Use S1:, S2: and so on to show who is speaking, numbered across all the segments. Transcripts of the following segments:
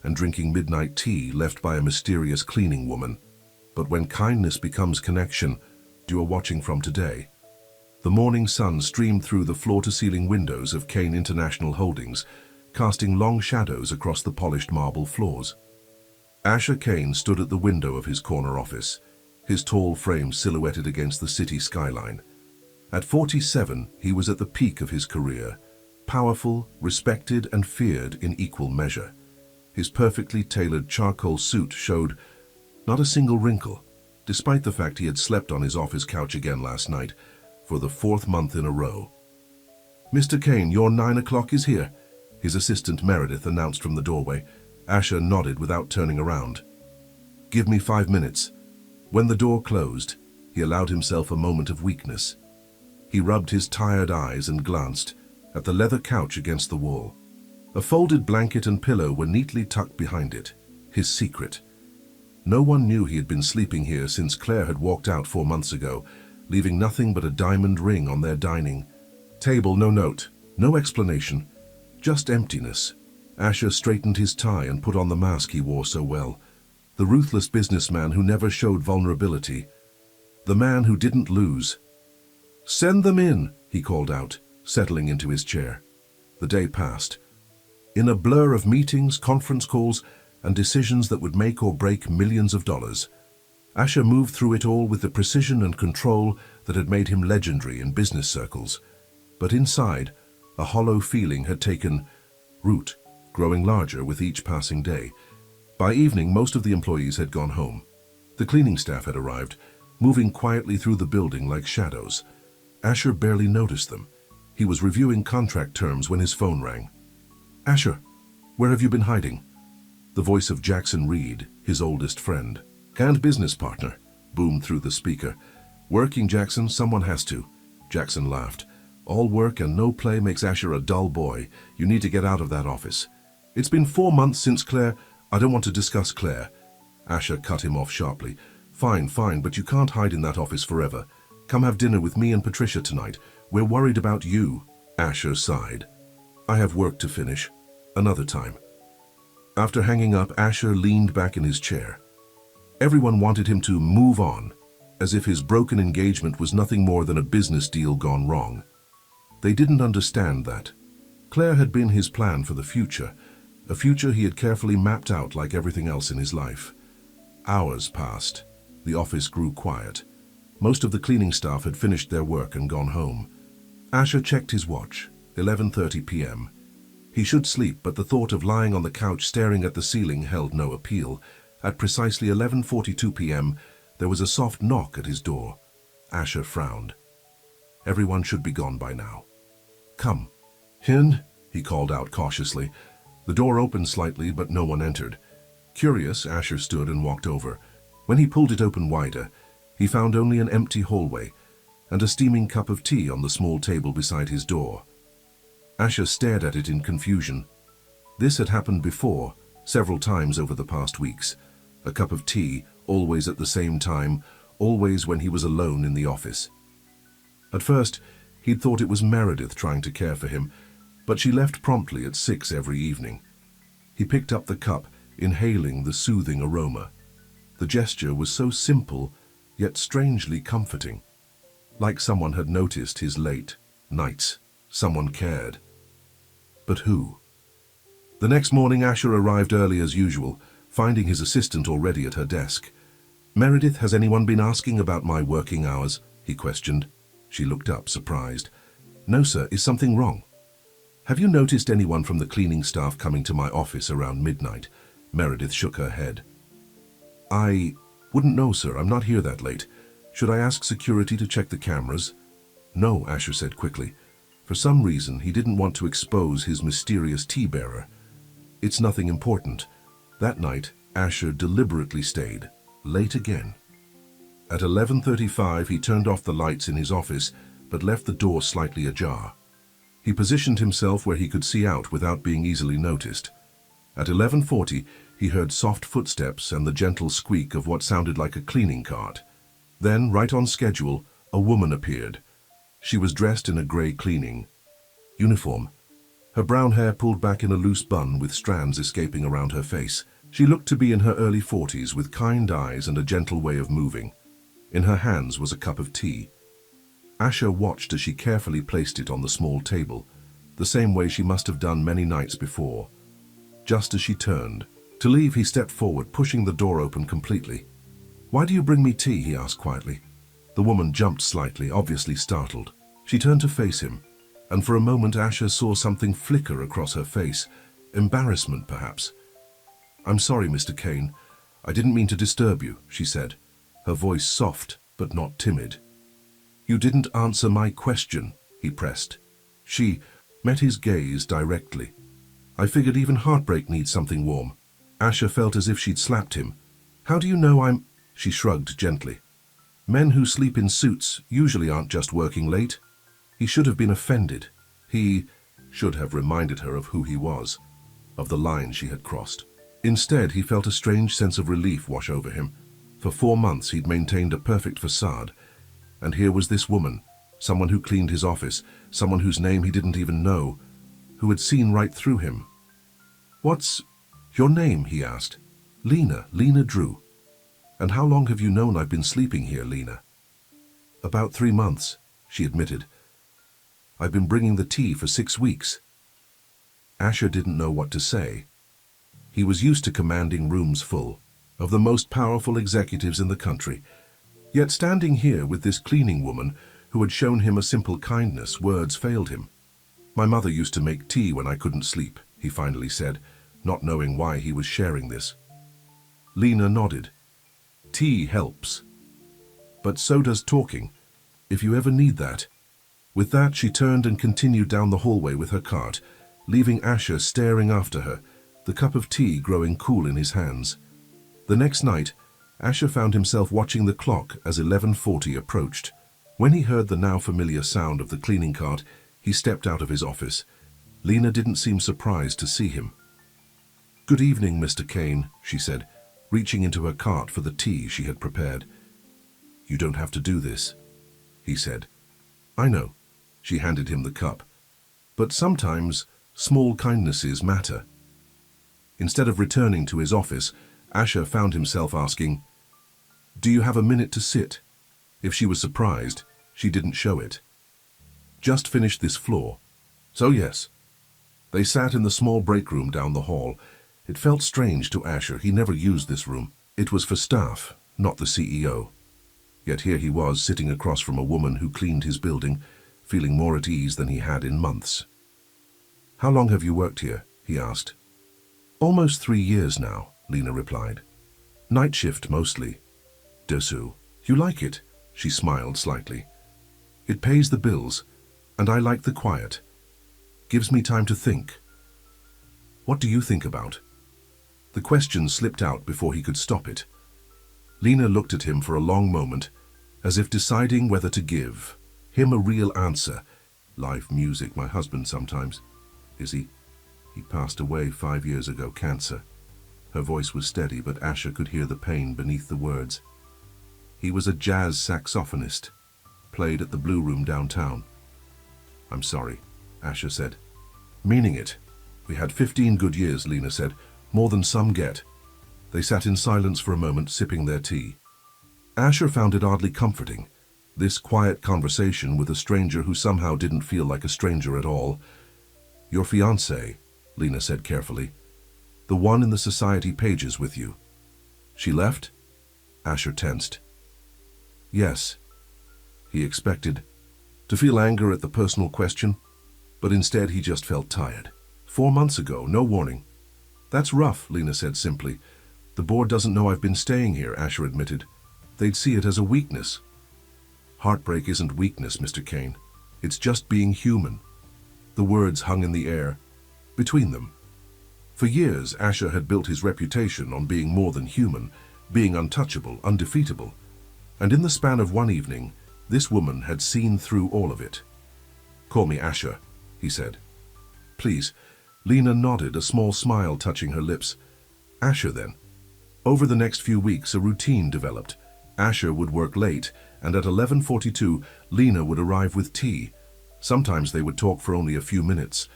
S1: and drinking midnight tea left by a mysterious cleaning woman. But when kindness becomes connection, you are watching from today. The morning sun streamed through the floor-to-ceiling windows of Kane International Holdings, casting long shadows across the polished marble floors. Asher Kane stood at the window of his corner office, his tall frame silhouetted against the city skyline. At 47, he was at the peak of his career, powerful, respected, and feared in equal measure. His perfectly tailored charcoal suit showed not a single wrinkle, despite the fact he had slept on his office couch again last night, for the 4th month in a row. "Mr. Kane, your 9 o'clock is here," his assistant Meredith announced from the doorway. Asher nodded without turning around. "Give me 5 minutes." When the door closed, he allowed himself a moment of weakness. He rubbed his tired eyes and glanced at the leather couch against the wall. A folded blanket and pillow were neatly tucked behind it, his secret. No one knew he had been sleeping here since Claire had walked out 4 months ago, leaving nothing but a diamond ring on their dining table. No note, no explanation, just emptiness. Asher straightened his tie and put on the mask he wore so well. The ruthless businessman who never showed vulnerability. The man who didn't lose. "Send them in," he called out, settling into his chair. The day passed. In a blur of meetings, conference calls, and decisions that would make or break millions of dollars, Asher moved through it all with the precision and control that had made him legendary in business circles. But inside, a hollow feeling had taken root, growing larger with each passing day. By evening, most of the employees had gone home. The cleaning staff had arrived, moving quietly through the building like shadows. Asher barely noticed them. He was reviewing contract terms when his phone rang. "Asher, where have you been hiding?" The voice of Jackson Reed, his oldest friend and business partner, boomed through the speaker. "Working, Jackson, someone has to." Jackson laughed. "All work and no play makes Asher a dull boy. You need to get out of that office." "It's been 4 months since Claire—" "I don't want to discuss Claire." Asher cut him off sharply. Fine, but you can't hide in that office forever. Come have dinner with me and Patricia tonight. We're worried about you." Asher sighed. "I have work to finish. Another time." After hanging up, Asher leaned back in his chair. Everyone wanted him to move on, as if his broken engagement was nothing more than a business deal gone wrong. They didn't understand that. Claire had been his plan for the future, a future he had carefully mapped out like everything else in his life. Hours passed. The office grew quiet. Most of the cleaning staff had finished their work and gone home. Asher checked his watch, 11:30 p.m. He should sleep, but the thought of lying on the couch staring at the ceiling held no appeal. At precisely 11:42 p.m., there was a soft knock at his door. Asher frowned. Everyone should be gone by now. "Come." "In," he called out cautiously. The door opened slightly, but no one entered. Curious, Asher stood and walked over. When he pulled it open wider, he found only an empty hallway and a steaming cup of tea on the small table beside his door. Asher stared at it in confusion. This had happened before, several times over the past weeks. A cup of tea, always at the same time, always when he was alone in the office. At first, he'd thought it was Meredith trying to care for him, but she left promptly at 6 every evening. He picked up the cup, inhaling the soothing aroma. The gesture was so simple, yet strangely comforting. Like someone had noticed his late nights. Someone cared. But who? The next morning, Asher arrived early as usual, finding his assistant already at her desk. "Meredith, has anyone been asking about my working hours?" he questioned. She looked up, surprised. "No, sir. Is something wrong?" "Have you noticed anyone from the cleaning staff coming to my office around midnight?" Meredith shook her head. "I wouldn't know, sir. I'm not here that late. Should I ask security to check the cameras?" "No," Asher said quickly. For some reason, he didn't want to expose his mysterious tea-bearer. "It's nothing important." That night, Asher deliberately stayed, late again. At 11:35, he turned off the lights in his office, but left the door slightly ajar. He positioned himself where he could see out without being easily noticed. At 11:40, he heard soft footsteps and the gentle squeak of what sounded like a cleaning cart. Then, right on schedule, a woman appeared. She was dressed in a gray cleaning uniform. Her brown hair pulled back in a loose bun with strands escaping around her face. She looked to be in her early 40s with kind eyes and a gentle way of moving. In her hands was a cup of tea. Asher watched as she carefully placed it on the small table, the same way she must have done many nights before. Just as she turned to leave, he stepped forward, pushing the door open completely. "Why do you bring me tea?" he asked quietly. The woman jumped slightly, obviously startled. She turned to face him, and for a moment Asher saw something flicker across her face. Embarrassment, perhaps. "I'm sorry, Mr. Kane. I didn't mean to disturb you," she said, her voice soft but not timid. "You didn't answer my question," he pressed. She met his gaze directly. "I figured even heartbreak needs something warm." Asher felt as if she'd slapped him. "How do you know I'm—" She shrugged gently. "Men who sleep in suits usually aren't just working late." He should have been offended. He should have reminded her of who he was, of the line she had crossed. Instead, he felt a strange sense of relief wash over him. For 4 months he'd maintained a perfect facade, and here was this woman, someone who cleaned his office, someone whose name he didn't even know, who had seen right through him. "What's your name?" he asked. Lena Drew." "And how long have you known I've been sleeping here, Lena?" "About 3 months, she admitted. "I've been bringing the tea for 6 weeks." Asher didn't know what to say. He was used to commanding rooms full of the most powerful executives in the country. Yet standing here with this cleaning woman who had shown him a simple kindness, words failed him. "My mother used to make tea when I couldn't sleep," he finally said, not knowing why he was sharing this. Lena nodded. "Tea helps. But so does talking, if you ever need that." With that, she turned and continued down the hallway with her cart, leaving Asher staring after her, the cup of tea growing cool in his hands. The next night, Asher found himself watching the clock as 11:40 approached. When he heard the now familiar sound of the cleaning cart, he stepped out of his office. Lena didn't seem surprised to see him. "Good evening, Mr. Kane," she said, reaching into her cart for the tea she had prepared. "You don't have to do this," he said. "I know." She handed him the cup. "But sometimes small kindnesses matter." Instead of returning to his office, Asher found himself asking, "Do you have a minute to sit?" If she was surprised, she didn't show it. "Just finished this floor." "So yes." They sat in the small break room down the hall. It felt strange to Asher. He never used this room. It was for staff, not the CEO. Yet here he was, sitting across from a woman who cleaned his building, feeling more at ease than he had in months. "How long have you worked here?" he asked. "Almost 3 years now," Lena replied. "Night shift mostly." "Dessous. You like it?" She smiled slightly. "It pays the bills, and I like the quiet. Gives me time to think." "What do you think about?" The question slipped out before he could stop it. Lena looked at him for a long moment, as if deciding whether to give him a real answer. "Live music, my husband sometimes." "Is he?" "He passed away 5 years ago, cancer." Her voice was steady, but Asher could hear the pain beneath the words. "He was a jazz saxophonist, played at the Blue Room downtown." "I'm sorry," Asher said. "Meaning it. We had 15 good years," Lena said, "more than some get." They sat in silence for a moment, sipping their tea. Asher found it oddly comforting, this quiet conversation with a stranger who somehow didn't feel like a stranger at all. "Your fiancée," Lena said carefully. "The one in the society pages with you." "She left?" Asher tensed. "Yes." He expected to feel anger at the personal question, but instead he just felt tired. 4 months ago, no warning." "That's rough," Lena said simply. "The board doesn't know I've been staying here," Asher admitted. "They'd see it as a weakness." "Heartbreak isn't weakness, Mr. Kane. It's just being human." The words hung in the air between them. For years, Asher had built his reputation on being more than human, being untouchable, undefeatable. And in the span of one evening, this woman had seen through all of it. "Call me Asher," he said. "Please." Lena nodded, a small smile touching her lips. "Asher, then." Over the next few weeks, a routine developed. Asher would work late, and at 11:42, Lena would arrive with tea. Sometimes they would talk for only a few minutes.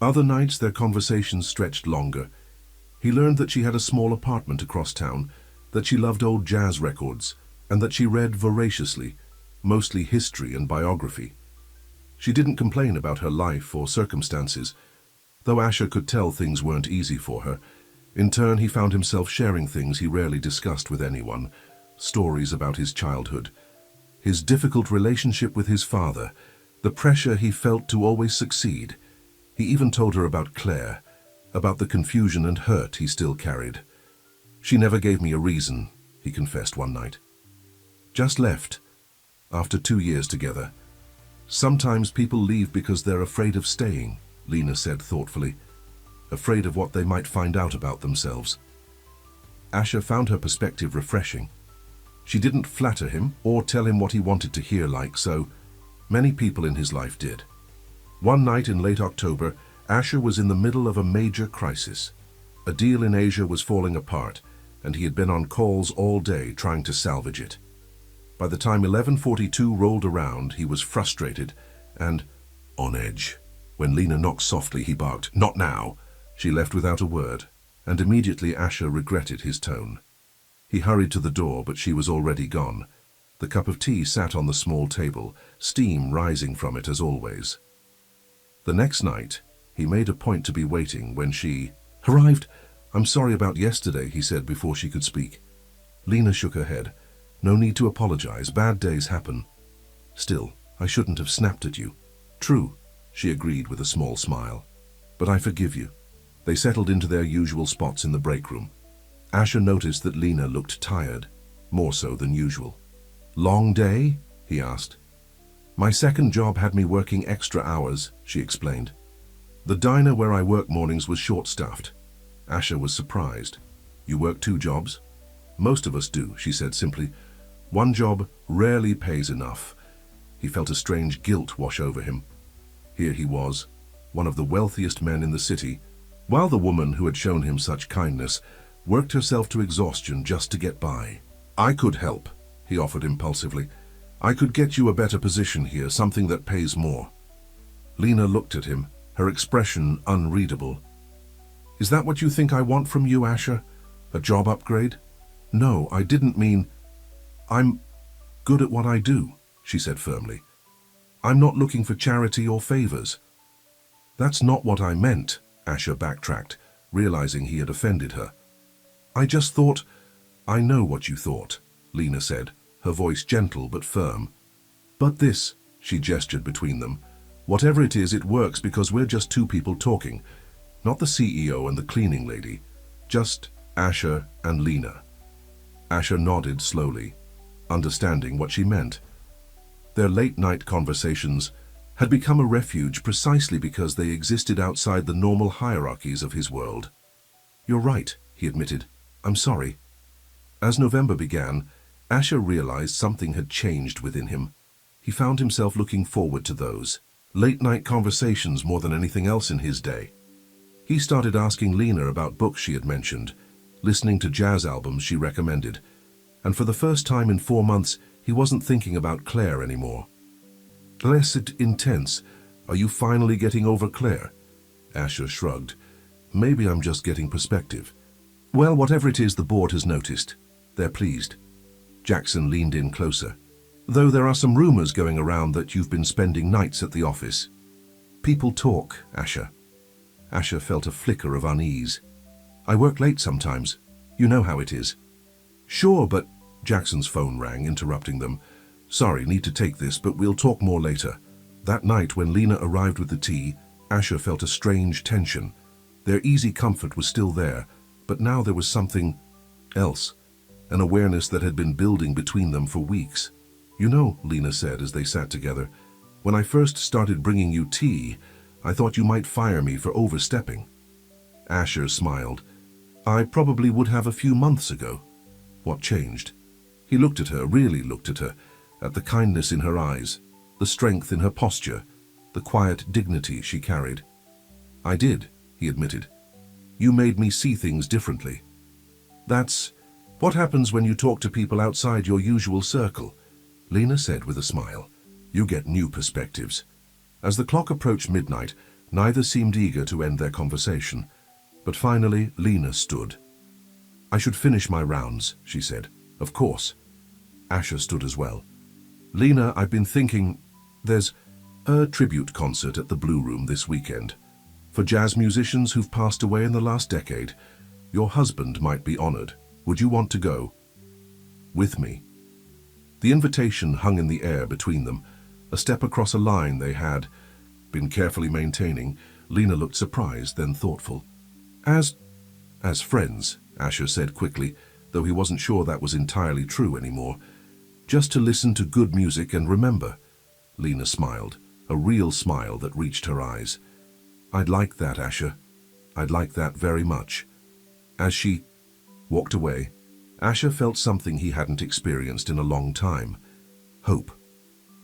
S1: Other nights their conversations stretched longer. He learned that she had a small apartment across town, that she loved old jazz records, and that she read voraciously, mostly history and biography. She didn't complain about her life or circumstances, though Asher could tell things weren't easy for her. In turn, he found himself sharing things he rarely discussed with anyone, stories about his childhood, his difficult relationship with his father, the pressure he felt to always succeed. He even told her about Claire, about the confusion and hurt he still carried. "She never gave me a reason," he confessed one night. "Just left, after 2 years together. Sometimes people leave because they're afraid of staying," Lena said thoughtfully, "afraid of what they might find out about themselves." Asher found her perspective refreshing. She didn't flatter him or tell him what he wanted to hear like so many people in his life did. One night in late October, Asher was in the middle of a major crisis. A deal in Asia was falling apart, and he had been on calls all day trying to salvage it. By the time 11:42 rolled around, he was frustrated and on edge. When Lena knocked softly, he barked, "Not now!" She left without a word, and immediately Asher regretted his tone. He hurried to the door, but she was already gone. The cup of tea sat on the small table, steam rising from it as always. The next night, he made a point to be waiting when she arrived. "I'm sorry about yesterday," he said before she could speak. Lena shook her head. "No need to apologize. Bad days happen. Still, I shouldn't have snapped at you." "True," she agreed with a small smile. "But I forgive you." They settled into their usual spots in the break room. Asher noticed that Lena looked tired, more so than usual. "Long day?" he asked. "My second job had me working extra hours," she explained. "The diner where I work mornings was short-staffed." Asher was surprised. "You work 2 jobs?" "Most of us do," she said simply. "One job rarely pays enough." He felt a strange guilt wash over him. Here he was, one of the wealthiest men in the city, while the woman who had shown him such kindness worked herself to exhaustion just to get by. "I could help," he offered impulsively. "I could get you a better position here, something that pays more." Lena looked at him, her expression unreadable. "Is that what you think I want from you, Asher? A job upgrade?" "No, I didn't mean... I'm good at what I do," she said firmly. "I'm not looking for charity or favors." "That's not what I meant," Asher backtracked, realizing he had offended her. "I just thought..." "I know what you thought," Lena said, her voice gentle but firm. "But this," she gestured between them, "whatever it is, it works because we're just 2 people talking. Not the CEO and the cleaning lady. Just Asher and Lena." Asher nodded slowly, understanding what she meant. Their late-night conversations had become a refuge precisely because they existed outside the normal hierarchies of his world. "You're right," he admitted. "I'm sorry." As November began, Asher realized something had changed within him. He found himself looking forward to those late-night conversations more than anything else in his day. He started asking Lena about books she had mentioned, listening to jazz albums she recommended, and for the first time in 4 months, he wasn't thinking about Claire anymore. "Blessed intense. Are you finally getting over Claire?" Asher shrugged. "Maybe I'm just getting perspective." "Well, whatever it is, the board has noticed. They're pleased." Jackson leaned in closer. "Though there are some rumors going around that you've been spending nights at the office." "People talk, Asher." Asher felt a flicker of unease. "I work late sometimes. You know how it is." "Sure, but..." Jackson's phone rang, interrupting them. "Sorry, need to take this, but we'll talk more later." That night, when Lena arrived with the tea, Asher felt a strange tension. Their easy comfort was still there, but now there was something else, an awareness that had been building between them for weeks. "You know," Lena said as they sat together, "when I first started bringing you tea, I thought you might fire me for overstepping." Asher smiled. "I probably would have a few months ago." "What changed?" He looked at her, really looked at her, at the kindness in her eyes, the strength in her posture, the quiet dignity she carried. "I did," he admitted. "You made me see things differently." "That's what happens when you talk to people outside your usual circle," Lena said with a smile. "You get new perspectives." As the clock approached midnight, Neither seemed eager to end their conversation, but finally Lena stood. "I should finish my rounds," she said. "Of course." Asher stood as well. "Lena, I've been thinking, there's a tribute concert at the Blue Room this weekend. For jazz musicians who've passed away in the last decade. Your husband might be honored. Would you want to go?" "With me?" The invitation hung in the air between them, a step across a line they had been carefully maintaining. Lena looked surprised, then thoughtful. As friends," Asher said quickly, though he wasn't sure that was entirely true anymore. "Just to listen to good music and remember." Lena smiled, a real smile that reached her eyes. "I'd like that, Asher. I'd like that very much." As she walked away, Asher felt something he hadn't experienced in a long time. Hope.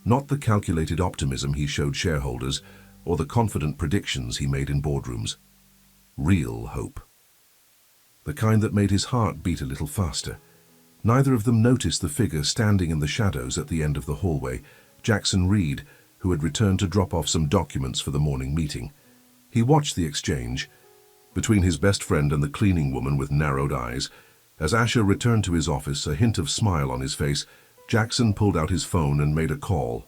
S1: Not the calculated optimism he showed shareholders or the confident predictions he made in boardrooms. Real hope. The kind that made his heart beat a little faster. Neither of them noticed the figure standing in the shadows at the end of the hallway, Jackson Reed, who had returned to drop off some documents for the morning meeting. He watched the exchange between his best friend and the cleaning woman with narrowed eyes. As Asher returned to his office, a hint of smile on his face, Jackson pulled out his phone and made a call.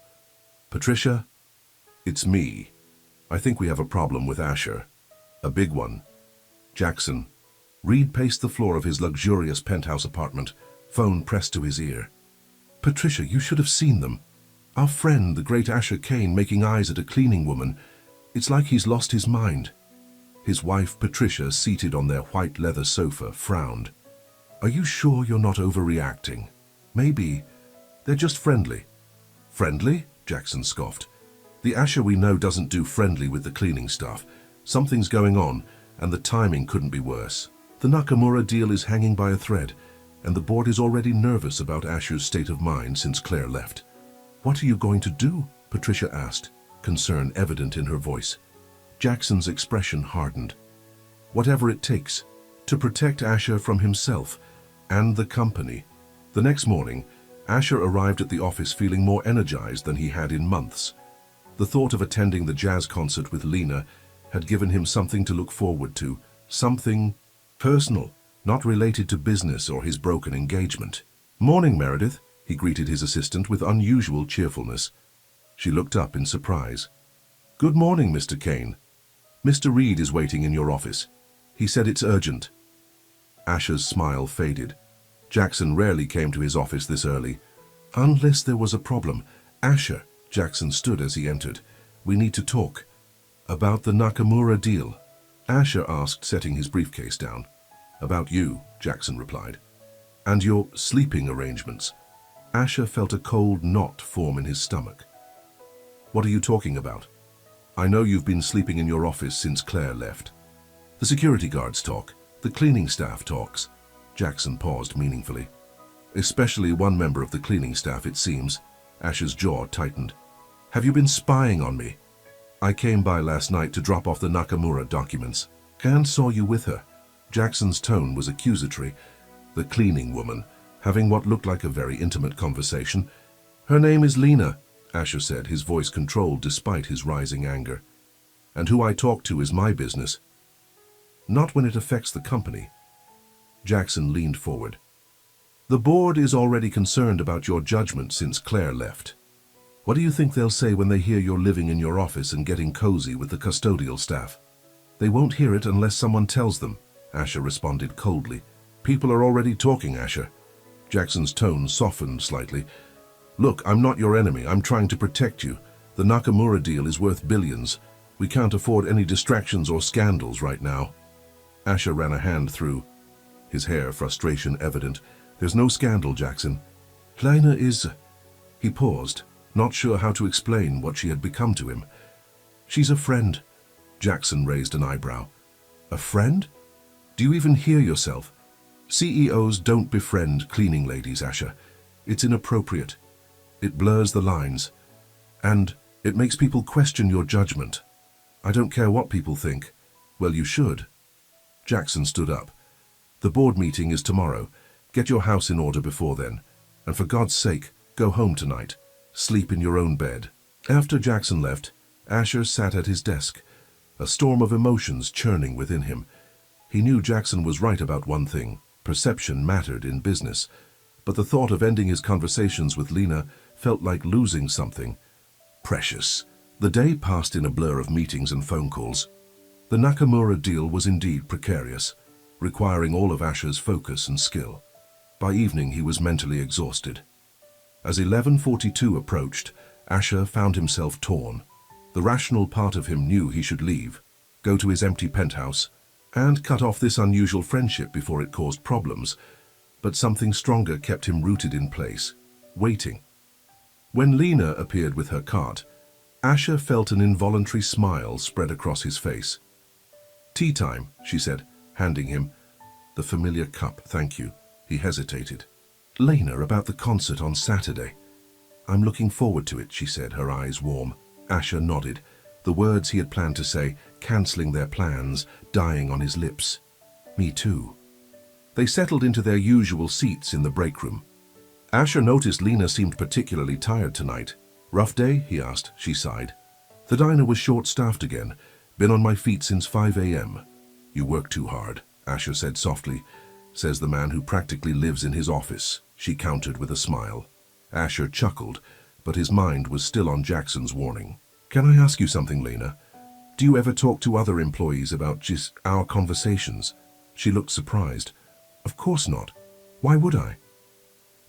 S1: "Patricia? It's me. I think we have a problem with Asher. A big one." "Jackson." Reed paced the floor of his luxurious penthouse apartment, phone pressed to his ear. "Patricia, you should have seen them. Our friend, the great Asher Kane, making eyes at a cleaning woman. It's like he's lost his mind." His wife, Patricia, seated on their white leather sofa, frowned. "Are you sure you're not overreacting? Maybe. They're just friendly." "Friendly?" Jackson scoffed. "The Asher we know doesn't do friendly with the cleaning staff. Something's going on, and the timing couldn't be worse. The Nakamura deal is hanging by a thread, and the board is already nervous about Asher's state of mind since Claire left." "What are you going to do?" Patricia asked, concern evident in her voice. Jackson's expression hardened. "Whatever it takes, to protect Asher from himself and the company." The next morning, Asher arrived at the office feeling more energized than he had in months. The thought of attending the jazz concert with Lena had given him something to look forward to, something personal, not related to business or his broken engagement. "Morning, Meredith," he greeted his assistant with unusual cheerfulness. She looked up in surprise. "Good morning, Mr. Kane. Mr. Reed is waiting in your office. He said it's urgent." Asher's smile faded. Jackson rarely came to his office this early. "Unless there was a problem." "Asher," Jackson stood as he entered. "We need to talk." "About the Nakamura deal?" Asher asked, setting his briefcase down. "About you," Jackson replied. "And your sleeping arrangements." Asher felt a cold knot form in his stomach. "What are you talking about?" "I know you've been sleeping in your office since Claire left." "The security guards talk. The cleaning staff talks." Jackson paused meaningfully. "Especially one member of the cleaning staff, it seems." Asher's jaw tightened. "Have you been spying on me?" "I came by last night to drop off the Nakamura documents and saw you with her." Jackson's tone was accusatory. The cleaning woman, having what looked like a very intimate conversation. "Her name is Lena," Asher said, his voice controlled despite his rising anger. "And who I talk to is my business. Not when it affects the company." Jackson leaned forward. "The board is already concerned about your judgment since Claire left. What do you think they'll say when they hear you're living in your office and getting cozy with the custodial staff?" "They won't hear it unless someone tells them," Asher responded coldly. "People are already talking, Asher." Jackson's tone softened slightly. "Look, I'm not your enemy. I'm trying to protect you. The Nakamura deal is worth billions. We can't afford any distractions or scandals right now." Asher ran a hand through his hair, frustration evident. "There's no scandal, Jackson. Lena is..." He paused, not sure how to explain what she had become to him. "She's a friend." Jackson raised an eyebrow. "A friend? Do you even hear yourself? CEOs don't befriend cleaning ladies, Asher. It's inappropriate. It blurs the lines. And it makes people question your judgment. I don't care what people think." "Well, you should." Jackson stood up. "The board meeting is tomorrow. Get your house in order before then. And for God's sake, go home tonight. Sleep in your own bed." After Jackson left, Asher sat at his desk. a storm of emotions churning within him. He knew Jackson was right about one thing: perception mattered in business. But the thought of ending his conversations with Lena felt like losing something precious. The day passed in a blur of meetings and phone calls. The Nakamura deal was indeed precarious, requiring all of Asher's focus and skill. By evening, he was mentally exhausted. As 11:42 approached, Asher found himself torn. The rational part of him knew he should leave, go to his empty penthouse, and cut off this unusual friendship before it caused problems. But something stronger kept him rooted in place, waiting. When Lena appeared with her cart, Asher felt an involuntary smile spread across his face. "Tea time," she said, handing him the familiar cup. "Thank you." He hesitated. "Lena, about the concert on Saturday." "I'm looking forward to it," she said, her eyes warm. Asher nodded, the words he had planned to say, cancelling their plans, dying on his lips. "Me too." They settled into their usual seats in the break room. Asher noticed Lena seemed particularly tired tonight. "Rough day?" he asked. She sighed. "The diner was short-staffed again. Been on my feet since 5 a.m. "You work too hard," Asher said softly. "Says the man who practically lives in his office," she countered with a smile. Asher chuckled, but his mind was still on Jackson's warning. "Can I ask you something, Lena? Do you ever talk to other employees about just our conversations?" She looked surprised. "Of course not. Why would I?"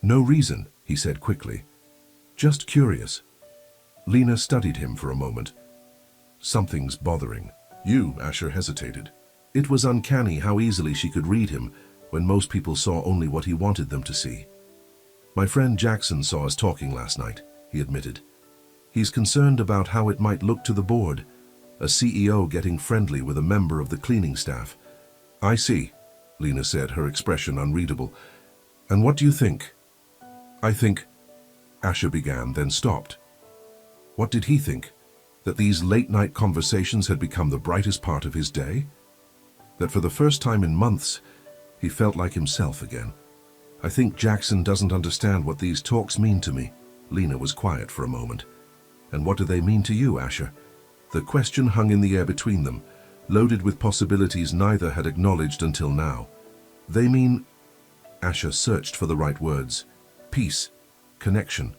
S1: "No reason," he said quickly. "Just curious." Lena studied him for a moment. "Something's bothering you." Asher hesitated. It was uncanny how easily she could read him when most people saw only what he wanted them to see. "My friend Jackson saw us talking last night," he admitted. "He's concerned about how it might look to the board, a CEO getting friendly with a member of the cleaning staff." "I see," Lena said, her expression unreadable. "And what do you think?" "I think," Asher began, then stopped. What did he think? That these late-night conversations had become the brightest part of his day? That for the first time in months, he felt like himself again? "I think Jackson doesn't understand what these talks mean to me." Lena was quiet for a moment. "And what do they mean to you, Asher?" The question hung in the air between them, loaded with possibilities neither had acknowledged until now. "They mean..." Asher searched for the right words. "Peace, connection,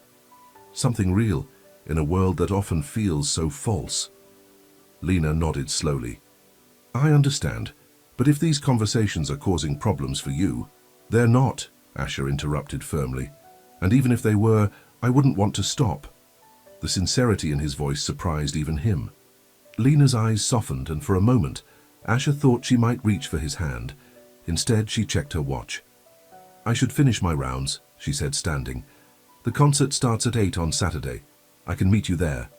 S1: something real in a world that often feels so false." Lena nodded slowly. "I understand, but if these conversations are causing problems for you..." "They're not," Asher interrupted firmly. "And even if they were, I wouldn't want to stop." The sincerity in his voice surprised even him. Lena's eyes softened, and for a moment, Asher thought she might reach for his hand. Instead, she checked her watch. "I should finish my rounds," she said, standing. "The concert starts at 8 on Saturday. I can meet you there."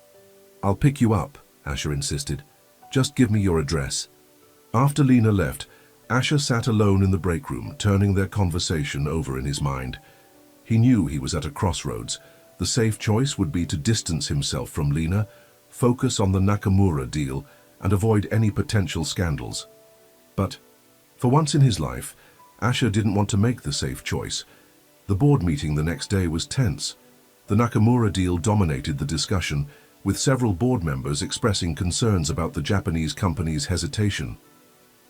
S1: "I'll pick you up," Asher insisted. "Just give me your address." After Lena left, Asher sat alone in the break room, turning their conversation over in his mind. He knew he was at a crossroads. The safe choice would be to distance himself from Lena, focus on the Nakamura deal, and avoid any potential scandals. But, for once in his life, Asher didn't want to make the safe choice. The board meeting the next day was tense. The Nakamura deal dominated the discussion, with several board members expressing concerns about the Japanese company's hesitation.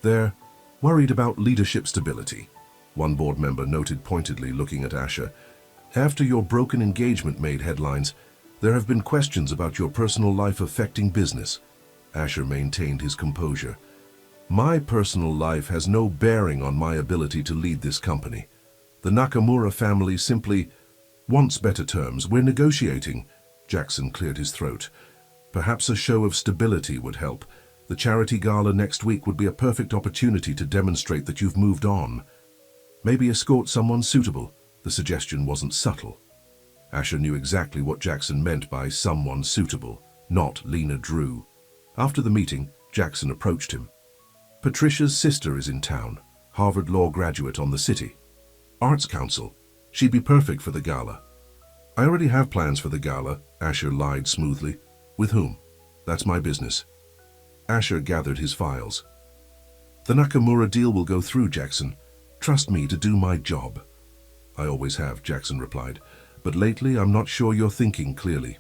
S1: "They're worried about leadership stability," one board member noted pointedly, looking at Asher. "After your broken engagement made headlines, there have been questions about your personal life affecting business." Asher maintained his composure. "My personal life has no bearing on my ability to lead this company. The Nakamura family simply wants better terms. We're negotiating." Jackson cleared his throat. "Perhaps a show of stability would help. The charity gala next week would be a perfect opportunity to demonstrate that you've moved on. Maybe escort someone suitable." The suggestion wasn't subtle. Asher knew exactly what Jackson meant by someone suitable, not Lena Drew. After the meeting, Jackson approached him. "Patricia's sister is in town, Harvard Law graduate on the city. Arts Council. She'd be perfect for the gala." "I already have plans for the gala," Asher lied smoothly. "With whom?" "That's my business." Asher gathered his files. "The Nakamura deal will go through, Jackson. Trust me to do my job." "I always have," Jackson replied, "but lately I'm not sure you're thinking clearly."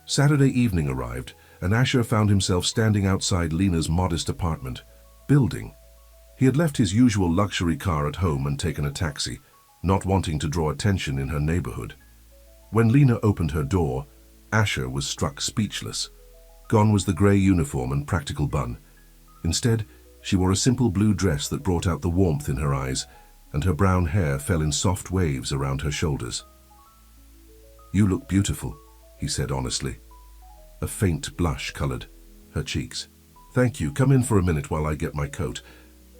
S1: Saturday evening arrived, and Asher found himself standing outside Lena's modest apartment building. He had left his usual luxury car at home and taken a taxi, not wanting to draw attention in her neighborhood. When Lena opened her door, Asher was struck speechless. Gone was the grey uniform and practical bun. Instead, she wore a simple blue dress that brought out the warmth in her eyes, and her brown hair fell in soft waves around her shoulders. "You look beautiful," he said honestly. A faint blush colored her cheeks. "Thank you. Come in for a minute while I get my coat."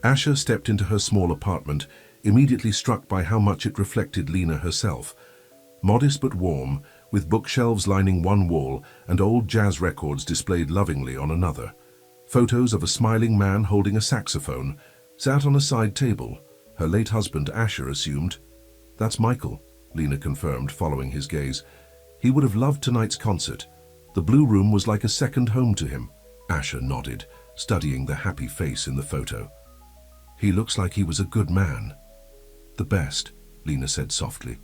S1: Asher stepped into her small apartment, immediately struck by how much it reflected Lena herself. Modest but warm, with bookshelves lining one wall and old jazz records displayed lovingly on another. Photos of a smiling man holding a saxophone sat on a side table. Her late husband, Asher, assumed. "That's Michael," Lena confirmed, following his gaze. "He would have loved tonight's concert. The Blue Room was like a second home to him." Asher nodded, studying the happy face in the photo. "He looks like he was a good man." "The best," Lena said softly.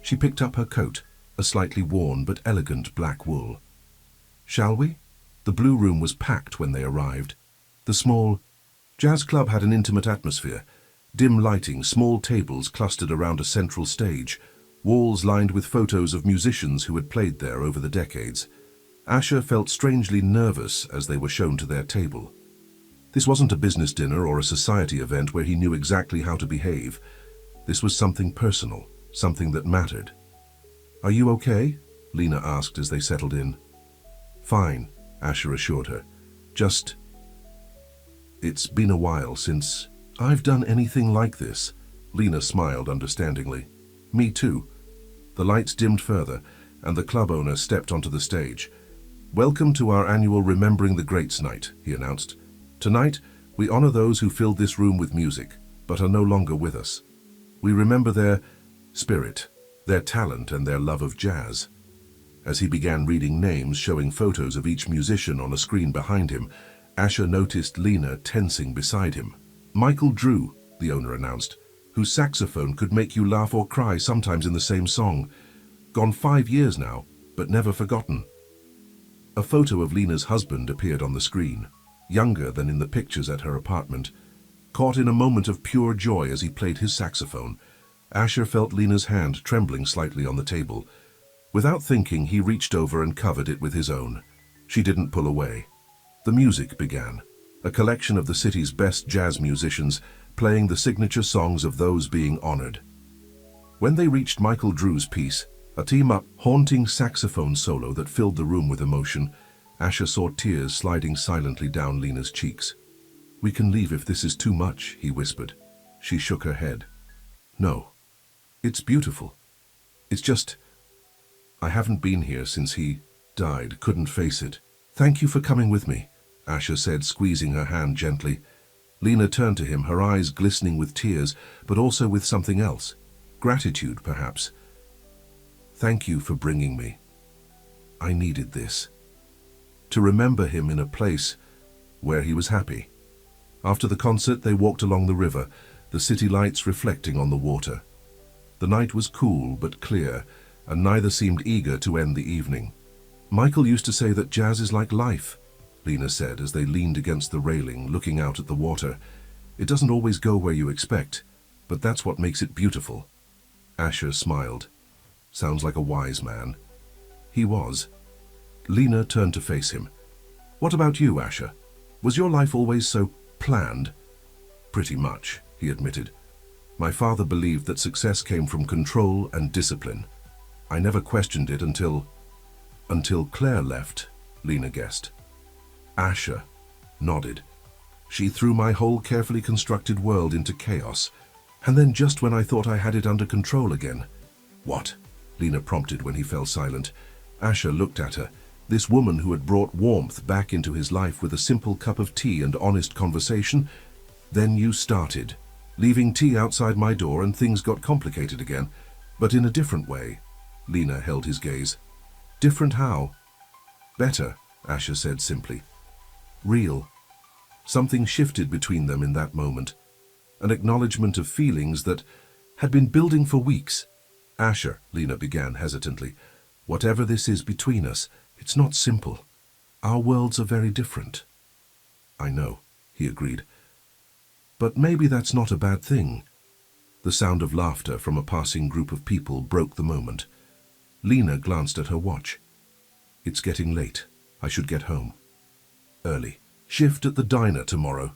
S1: She picked up her coat, a slightly worn but elegant black wool. "Shall we?" The Blue Room was packed when they arrived. The small jazz club had an intimate atmosphere. Dim lighting, small tables clustered around a central stage, walls lined with photos of musicians who had played there over the decades. Asher felt strangely nervous as they were shown to their table. This wasn't a business dinner or a society event where he knew exactly how to behave. This was something personal, something that mattered. "Are you okay?" Lena asked as they settled in. "Fine," Asher assured her. It's been a while since I've done anything like this." Lena smiled understandingly. "Me too." The lights dimmed further, and the club owner stepped onto the stage. "Welcome to our annual Remembering the Greats night," he announced. "Tonight, we honor those who filled this room with music, but are no longer with us. We remember their spirit, their talent, and their love of jazz." As he began reading names, showing photos of each musician on a screen behind him, Asher noticed Lena tensing beside him. "Michael Drew," the owner announced, "whose saxophone could make you laugh or cry sometimes in the same song. Gone 5 years now, but never forgotten." A photo of Lena's husband appeared on the screen, younger than in the pictures at her apartment. Caught in a moment of pure joy as he played his saxophone, Asher felt Lena's hand trembling slightly on the table. Without thinking, he reached over and covered it with his own. She didn't pull away. The music began, a collection of the city's best jazz musicians playing the signature songs of those being honored. When they reached Michael Drew's piece, a team-up, haunting saxophone solo that filled the room with emotion, Asher saw tears sliding silently down Lena's cheeks. "We can leave if this is too much," he whispered. She shook her head. "No. It's beautiful. It's just, I haven't been here since he died, couldn't face it." "Thank you for coming with me," Asher said, squeezing her hand gently. Lena turned to him, her eyes glistening with tears, but also with something else. Gratitude, perhaps. "Thank you for bringing me. I needed this. To remember him in a place where he was happy." After the concert, they walked along the river, the city lights reflecting on the water. The night was cool but clear, and neither seemed eager to end the evening. "Michael used to say that jazz is like life," Lena said as they leaned against the railing, looking out at the water. "It doesn't always go where you expect, but that's what makes it beautiful." Asher smiled. "Sounds like a wise man." He was. Lena turned to face him. "What about you, Asher? Was your life always so planned?" "Pretty much," he admitted. "My father believed that success came from control and discipline. I never questioned it until Claire left," Lena guessed. Asher nodded. "She threw my whole carefully constructed world into chaos. And then just when I thought I had it under control again." "What?" Lena prompted when he fell silent. Asher looked at her, this woman who had brought warmth back into his life with a simple cup of tea and honest conversation. "Then you started, leaving tea outside my door, and things got complicated again, but in a different way." Lena held his gaze. "Different how?" "Better," Asher said simply. "Real." Something shifted between them in that moment, an acknowledgement of feelings that had been building for weeks. "Asher," Lena began hesitantly, "whatever this is between us, it's not simple. Our worlds are very different. I know, he agreed. But maybe that's not a bad thing. The sound of laughter from a passing group of people broke the moment. Lena glanced at her watch. It's getting late. I should get home. Early. Shift at the diner tomorrow.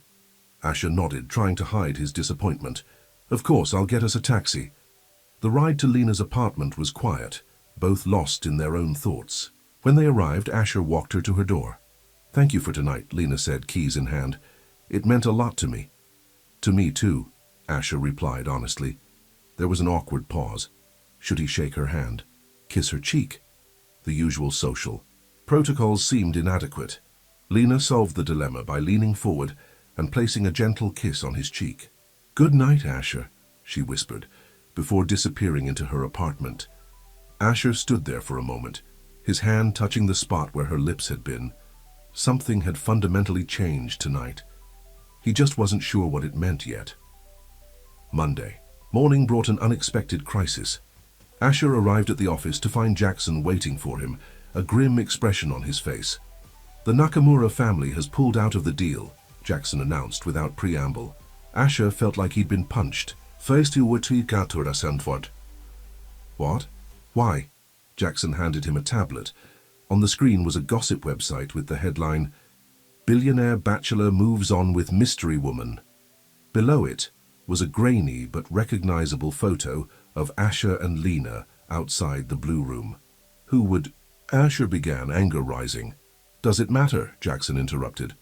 S1: Asher nodded, trying to hide his disappointment. Of course, I'll get us a taxi. The ride to Lena's apartment was quiet, both lost in their own thoughts. When they arrived, Asher walked her to her door. Thank you for tonight, Lena said, keys in hand. It meant a lot to me. To me too, Asher replied honestly. There was an awkward pause. Should he shake her hand? Kiss her cheek? The usual social protocols seemed inadequate. Lena solved the dilemma by leaning forward and placing a gentle kiss on his cheek. Good night, Asher, she whispered, before disappearing into her apartment. Asher stood there for a moment, his hand touching the spot where her lips had been. Something had fundamentally changed tonight. He just wasn't sure what it meant yet. Monday. Morning brought an unexpected crisis. Asher arrived at the office to find Jackson waiting for him, a grim expression on his face. The Nakamura family has pulled out of the deal, Jackson announced without preamble. Asher felt like he'd been punched. What? Why? Jackson handed him a tablet. On the screen was a gossip website with the headline, Billionaire Bachelor Moves On with Mystery Woman. Below it was a grainy but recognizable photo of Asher and Lena outside the Blue Room. Who would... Asher began, anger rising. Does it matter? Jackson interrupted.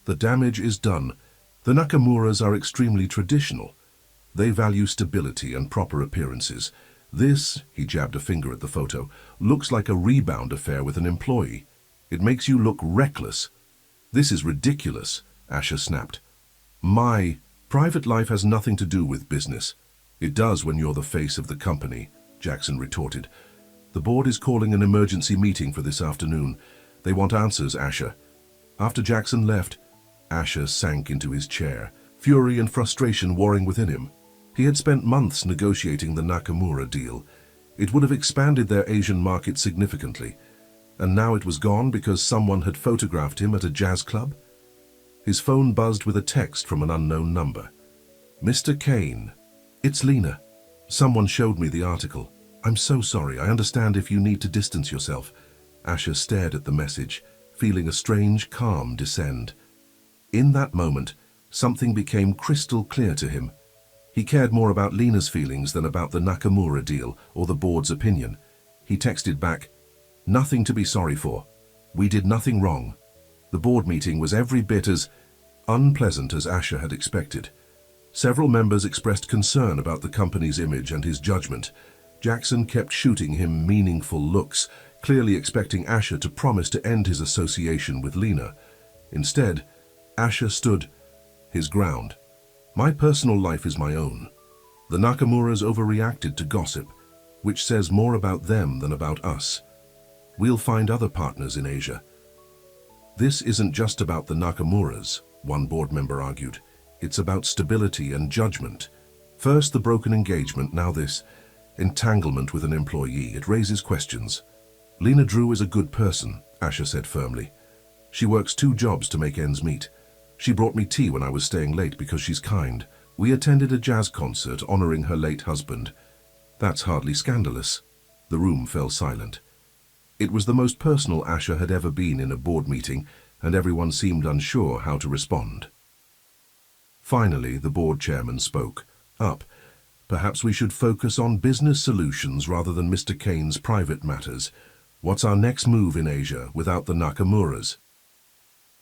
S1: The damage is done. The Nakamuras are extremely traditional. They value stability and proper appearances. This, he jabbed a finger at the photo, looks like a rebound affair with an employee. It makes you look reckless. This is ridiculous, Asher snapped. My private life has nothing to do with business. It does when you're the face of the company, Jackson retorted. The board is calling an emergency meeting for this afternoon. They want answers, Asher. After Jackson left, Asher sank into his chair, fury and frustration warring within him. He had spent months negotiating the Nakamura deal. It would have expanded their Asian market significantly. And now it was gone because someone had photographed him at a jazz club? His phone buzzed with a text from an unknown number. Mr. Kane, it's Lena. Someone showed me the article. I'm so sorry. I understand if you need to distance yourself. Asher stared at the message, feeling a strange calm descend. In that moment, something became crystal clear to him. He cared more about Lena's feelings than about the Nakamura deal or the board's opinion. He texted back, nothing to be sorry for. We did nothing wrong. The board meeting was every bit as unpleasant as Asher had expected. Several members expressed concern about the company's image and his judgment. Jackson kept shooting him meaningful looks, clearly expecting Asher to promise to end his association with Lena. Instead, Asher stood his ground. My personal life is my own. The Nakamuras overreacted to gossip, which says more about them than about us. We'll find other partners in Asia. This isn't just about the Nakamuras, one board member argued. It's about stability and judgment. First the broken engagement, now this entanglement with an employee. It raises questions. Lena Drew is a good person, Asher said firmly. She works 2 jobs to make ends meet. She brought me tea when I was staying late because she's kind. We attended a jazz concert honoring her late husband. That's hardly scandalous. The room fell silent. It was the most personal Asher had ever been in a board meeting, and everyone seemed unsure how to respond. Finally, the board chairman spoke up. Perhaps we should focus on business solutions rather than Mr. Kane's private matters. What's our next move in Asia without the Nakamuras?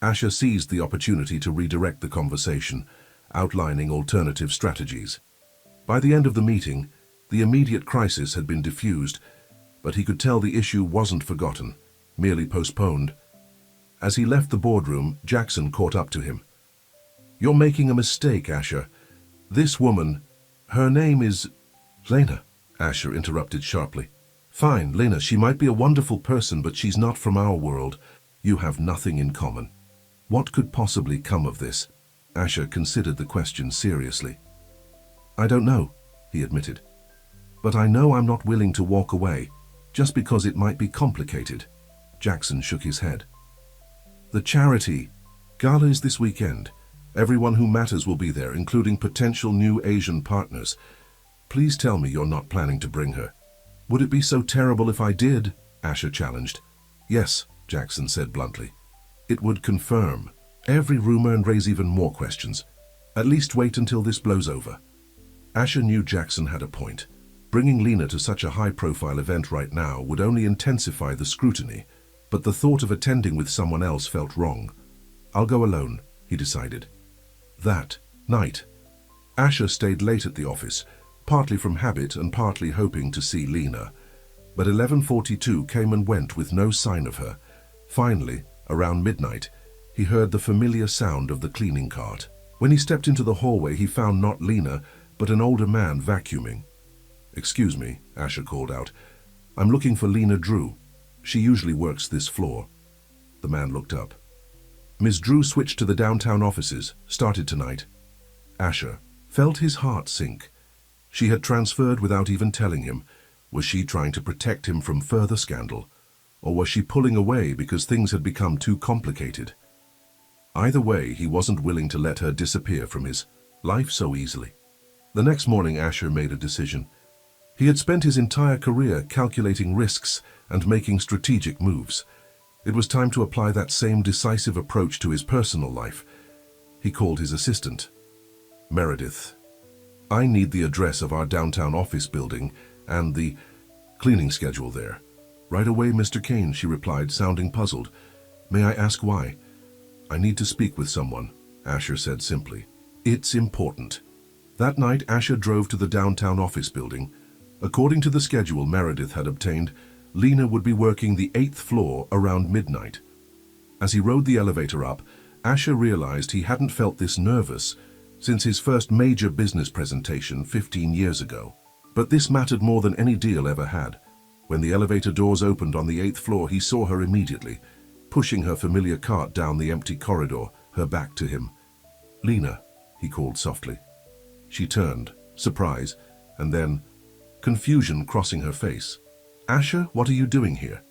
S1: Asher seized the opportunity to redirect the conversation, outlining alternative strategies. By the end of the meeting, the immediate crisis had been diffused, but he could tell the issue wasn't forgotten, merely postponed. As he left the boardroom, Jackson caught up to him. You're making a mistake, Asher. This woman, her name is... Lena, Asher interrupted sharply. Fine, Lena, she might be a wonderful person, but she's not from our world. You have nothing in common. What could possibly come of this? Asher considered the question seriously. I don't know, he admitted. But I know I'm not willing to walk away, just because it might be complicated. Jackson shook his head. The charity gala is this weekend. Everyone who matters will be there, including potential new Asian partners. Please tell me you're not planning to bring her. Would it be so terrible if I did? Asher challenged. Yes, Jackson said bluntly. It would confirm every rumor and raise even more questions. At least wait until this blows over. Asher knew Jackson had a point. Bringing Lena to such a high-profile event right now would only intensify the scrutiny, but the thought of attending with someone else felt wrong. I'll go alone, he decided. That night, Asher stayed late at the office, partly from habit and partly hoping to see Lena. But 11:42 came and went with no sign of her. Finally, around midnight, he heard the familiar sound of the cleaning cart. When he stepped into the hallway, he found not Lena, but an older man vacuuming. "Excuse me," Asher called out. "I'm looking for Lena Drew. She usually works this floor." The man looked up. "Ms. Drew switched to the downtown offices, started tonight." Asher felt his heart sink. She had transferred without even telling him. Was she trying to protect him from further scandal? Or was she pulling away because things had become too complicated? Either way, he wasn't willing to let her disappear from his life so easily. The next morning, Asher made a decision. He had spent his entire career calculating risks and making strategic moves. It was time to apply that same decisive approach to his personal life. He called his assistant. "Meredith, I need the address of our downtown office building and the cleaning schedule there." "Right away, Mr. Kane," she replied, sounding puzzled. "May I ask why?" "I need to speak with someone," Asher said simply. "It's important." That night, Asher drove to the downtown office building. According to the schedule Meredith had obtained, Lena would be working the 8th floor around midnight. As he rode the elevator up, Asher realized he hadn't felt this nervous since his first major business presentation 15 years ago. But this mattered more than any deal ever had. When the elevator doors opened on the 8th floor, he saw her immediately, pushing her familiar cart down the empty corridor, her back to him. "Lena," he called softly. She turned, surprise, and then confusion crossing her face. "Asher, what are you doing here?"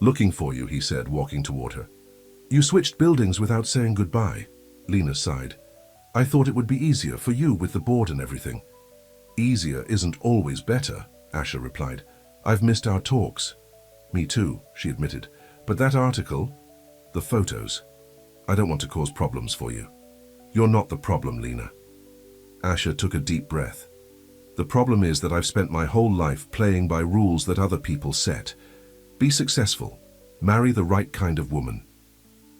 S1: "Looking for you," he said, walking toward her. "You switched buildings without saying goodbye," Lena sighed. "I thought it would be easier for you with the board and everything." "Easier isn't always better," Asher replied. "I've missed our talks." "Me too," she admitted. "But that article, the photos, I don't want to cause problems for you." "You're not the problem, Lena." Asher took a deep breath. "The problem is that I've spent my whole life playing by rules that other people set. Be successful. Marry the right kind of woman.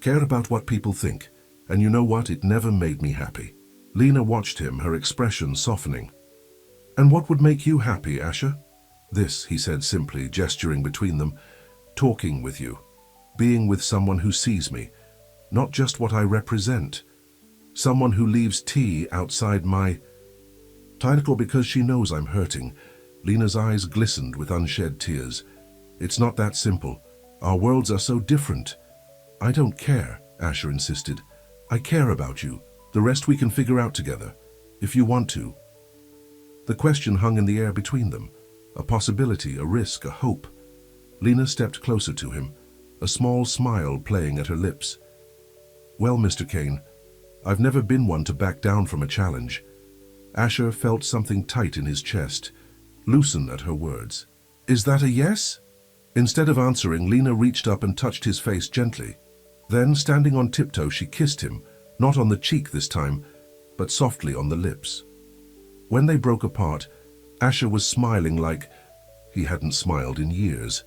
S1: Care about what people think. And you know what? It never made me happy." Lena watched him, her expression softening. "And what would make you happy, Asher?" "This," he said simply, gesturing between them. "Talking with you. Being with someone who sees me. Not just what I represent. Someone who leaves tea outside my title because she knows I'm hurting." Lena's eyes glistened with unshed tears. "It's not that simple. Our worlds are so different." "I don't care," Asher insisted. "I care about you. The rest we can figure out together, if you want to." The question hung in the air between them. A possibility, a risk, a hope. Lena stepped closer to him, a small smile playing at her lips. "Well, Mr. Kane, I've never been one to back down from a challenge." Asher felt something tight in his chest, loosen at her words. "Is that a yes?" Instead of answering, Lena reached up and touched his face gently. Then, standing on tiptoe, she kissed him, not on the cheek this time, but softly on the lips. When they broke apart, Asher was smiling like he hadn't smiled in years.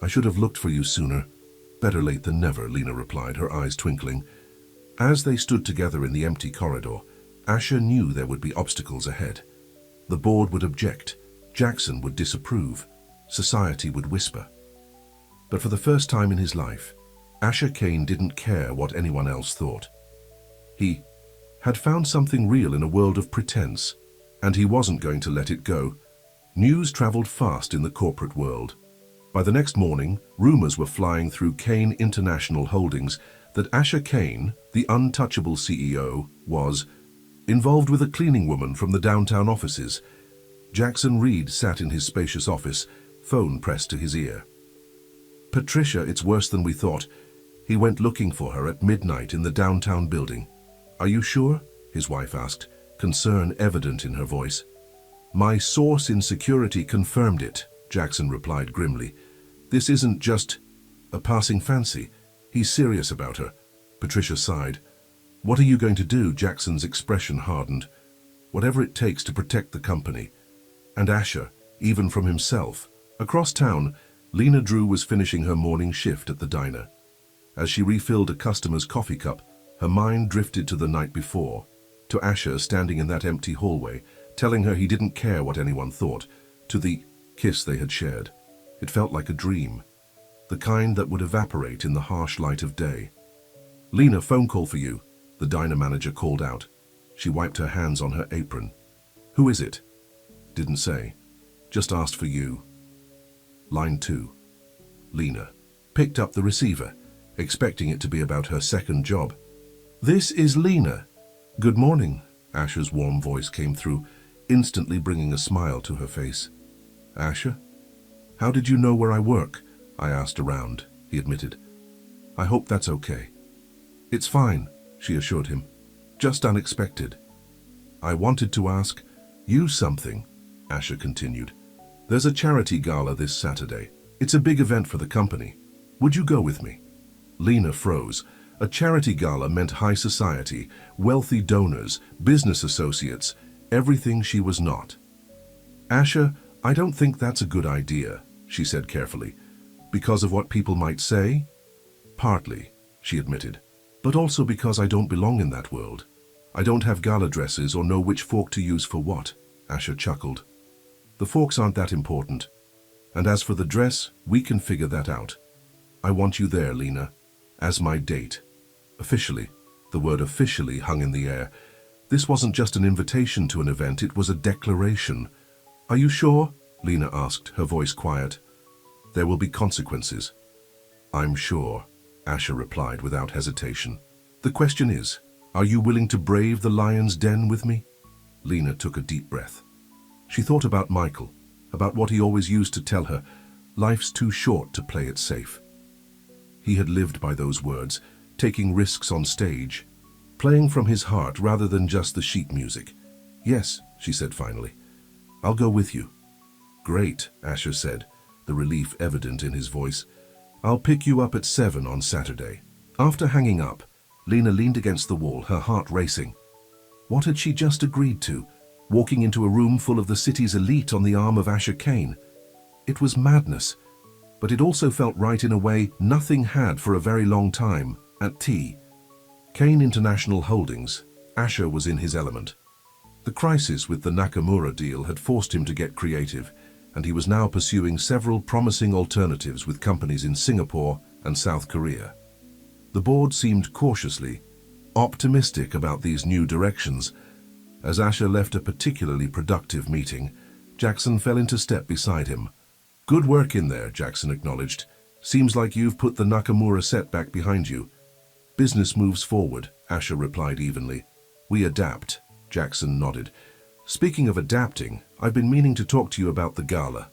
S1: "I should have looked for you sooner." "Better late than never," Lena replied, her eyes twinkling. As they stood together in the empty corridor, Asher knew there would be obstacles ahead. The board would object, Jackson would disapprove, society would whisper. But for the first time in his life, Asher Kane didn't care what anyone else thought. He had found something real in a world of pretense, and he wasn't going to let it go. News traveled fast in the corporate world. By the next morning, rumors were flying through Kane International Holdings that Asher Kane, the untouchable CEO, was involved with a cleaning woman from the downtown offices. Jackson Reed sat in his spacious office, phone pressed to his ear. "Patricia, it's worse than we thought." He went looking for her at midnight in the downtown building. Are you sure? His wife asked, concern evident in her voice. My source in security confirmed it, Jackson replied grimly. This isn't just a passing fancy. He's serious about her. Patricia sighed. What are you going to do? Jackson's expression hardened. Whatever it takes to protect the company. And Asher, even from himself. Across town, Lena Drew was finishing her morning shift at the diner. As she refilled a customer's coffee cup, her mind drifted to the night before, to Asher standing in that empty hallway, telling her he didn't care what anyone thought, to the kiss they had shared. It felt like a dream, the kind that would evaporate in the harsh light of day. Lena, phone call for you, the diner manager called out. She wiped her hands on her apron. Who is it? Didn't say. Just asked for you. Line 2. Lena picked up the receiver, expecting it to be about her second job. This is Lena. Good morning, Asher's warm voice came through, instantly bringing a smile to her face. Asher? How did you know where I work? I asked around, he admitted. I hope that's okay. It's fine, she assured him. Just unexpected. I wanted to ask you something, Asher continued. There's a charity gala this Saturday. It's a big event for the company. Would you go with me? Lena froze. A charity gala meant high society, wealthy donors, business associates, everything she was not. Asher, I don't think that's a good idea, she said carefully. Because of what people might say? Partly, she admitted. But also because I don't belong in that world. I don't have gala dresses or know which fork to use for what, Asher chuckled. The forks aren't that important. And as for the dress, we can figure that out. I want you there, Lena, as my date. Officially. The word officially hung in the air. This wasn't just an invitation to an event, it was a declaration. Are you sure? Lena asked, her voice quiet. There will be consequences. I'm sure, Asher replied without hesitation. The question is, are you willing to brave the lion's den with me? Lena took a deep breath. She thought about Michael, about what he always used to tell her, life's too short to play it safe. He had lived by those words, taking risks on stage, playing from his heart rather than just the sheet music. Yes, she said finally. I'll go with you. Great, Asher said, the relief evident in his voice. I'll pick you up at 7 on Saturday. After hanging up, Lena leaned against the wall, her heart racing. What had she just agreed to? Walking into a room full of the city's elite on the arm of Asher Kane. It was madness, but it also felt right in a way nothing had for a very long time. At tea, Kane International Holdings, Asher was in his element. The crisis with the Nakamura deal had forced him to get creative, and he was now pursuing several promising alternatives with companies in Singapore and South Korea. The board seemed cautiously optimistic about these new directions. As Asher left a particularly productive meeting, Jackson fell into step beside him. Good work in there, Jackson acknowledged. Seems like you've put the Nakamura setback behind you. Business moves forward, Asher replied evenly. We adapt, Jackson nodded. Speaking of adapting, I've been meaning to talk to you about the gala.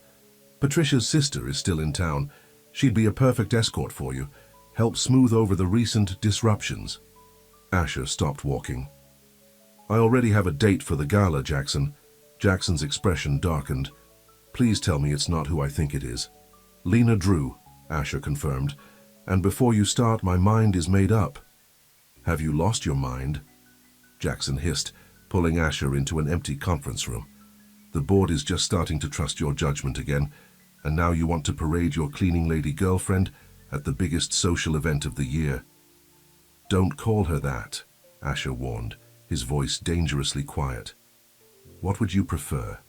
S1: Patricia's sister is still in town. She'd be a perfect escort for you. Help smooth over the recent disruptions. Asher stopped walking. I already have a date for the gala, Jackson. Jackson's expression darkened. Please tell me it's not who I think it is. Lena Drew, Asher confirmed. And before you start, my mind is made up. Have you lost your mind? Jackson hissed, pulling Asher into an empty conference room. The board is just starting to trust your judgment again, and now you want to parade your cleaning lady girlfriend at the biggest social event of the year. Don't call her that, Asher warned, his voice dangerously quiet. What would you prefer?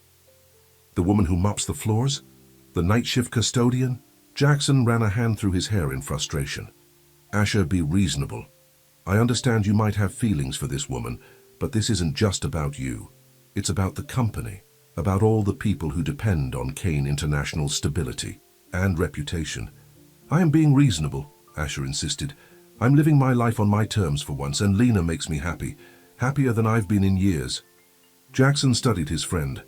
S1: The woman who mops the floors? The night shift custodian? Jackson ran a hand through his hair in frustration. Asher, be reasonable. I understand you might have feelings for this woman, but this isn't just about you. It's about the company, about all the people who depend on Kane International's stability and reputation. I am being reasonable, Asher insisted. I'm living my life on my terms for once, and Lena makes me happy. Happier than I've been in years. Jackson studied his friend.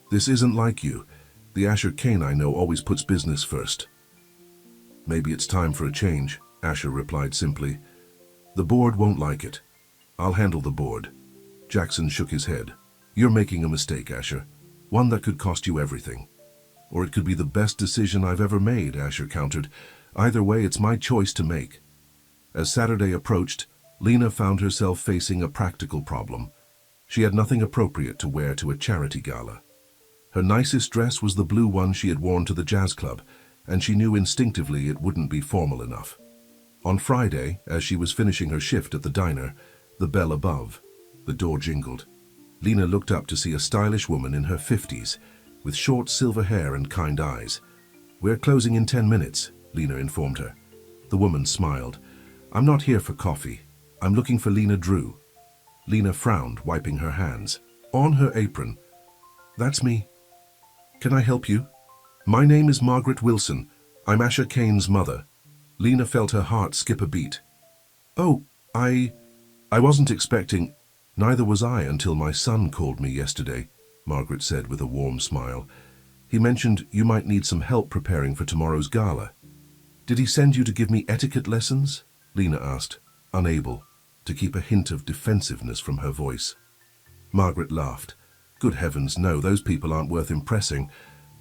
S1: This isn't like you. The Asher Kane I know always puts business first. Maybe it's time for a change, Asher replied simply. The board won't like it. I'll handle the board. Jackson shook his head. You're making a mistake, Asher. One that could cost you everything. Or it could be the best decision I've ever made, Asher countered. Either way, it's my choice to make. As Saturday approached, Lena found herself facing a practical problem. She had nothing appropriate to wear to a charity gala. Her nicest dress was the blue one she had worn to the jazz club, and she knew instinctively it wouldn't be formal enough. On Friday, as she was finishing her shift at the diner, the bell above, the door jingled. Lena looked up to see a stylish woman in her 50s, with short silver hair and kind eyes. We're closing in 10 minutes, Lena informed her. The woman smiled. I'm not here for coffee. I'm looking for Lena Drew. Lena frowned, wiping her hands. On her apron. That's me. Can I help you? My name is Margaret Wilson. I'm Asher Kane's mother. Lena felt her heart skip a beat. Oh, I wasn't expecting. Neither was I until my son called me yesterday, Margaret said with a warm smile. He mentioned you might need some help preparing for tomorrow's gala. Did he send you to give me etiquette lessons? Lena asked, unable to keep a hint of defensiveness from her voice. Margaret laughed. Good heavens, no, those people aren't worth impressing.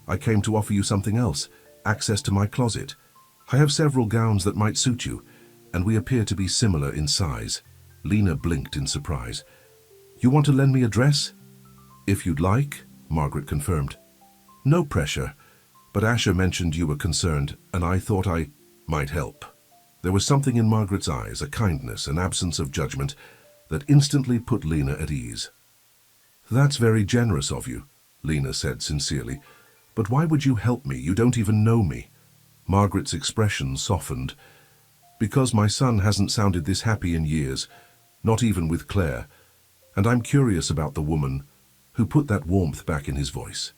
S1: I came to offer you something else, access to my closet. I have several gowns that might suit you, and we appear to be similar in size. Lena blinked in surprise. You want to lend me a dress? If you'd like, Margaret confirmed. No pressure, but Asher mentioned you were concerned, and I thought I might help. There was something in Margaret's eyes, a kindness, an absence of judgment, that instantly put Lena at ease. That's very generous of you, Lena said sincerely. But why would you help me? You don't even know me. Margaret's expression softened. Because my son hasn't sounded this happy in years, not even with Claire, and I'm curious about the woman who put that warmth back in his voice.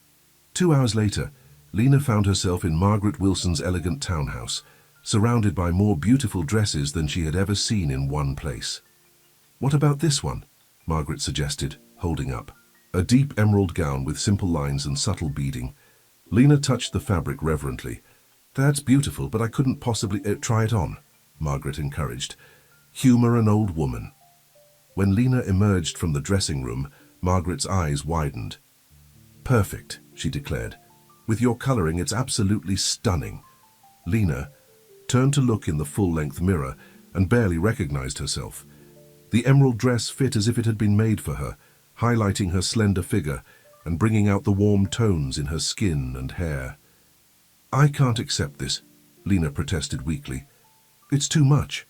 S1: 2 hours later, Lena found herself in Margaret Wilson's elegant townhouse, surrounded by more beautiful dresses than she had ever seen in one place. What about this one? Margaret suggested, holding up. A deep emerald gown with simple lines and subtle beading. Lena touched the fabric reverently. That's beautiful, but I couldn't possibly try it on, Margaret encouraged. Humor an old woman. When Lena emerged from the dressing room, Margaret's eyes widened. Perfect, she declared. With your coloring, it's absolutely stunning. Lena turned to look in the full-length mirror and barely recognized herself. The emerald dress fit as if it had been made for her, highlighting her slender figure and bringing out the warm tones in her skin and hair. I can't accept this, Lena protested weakly. It's too much.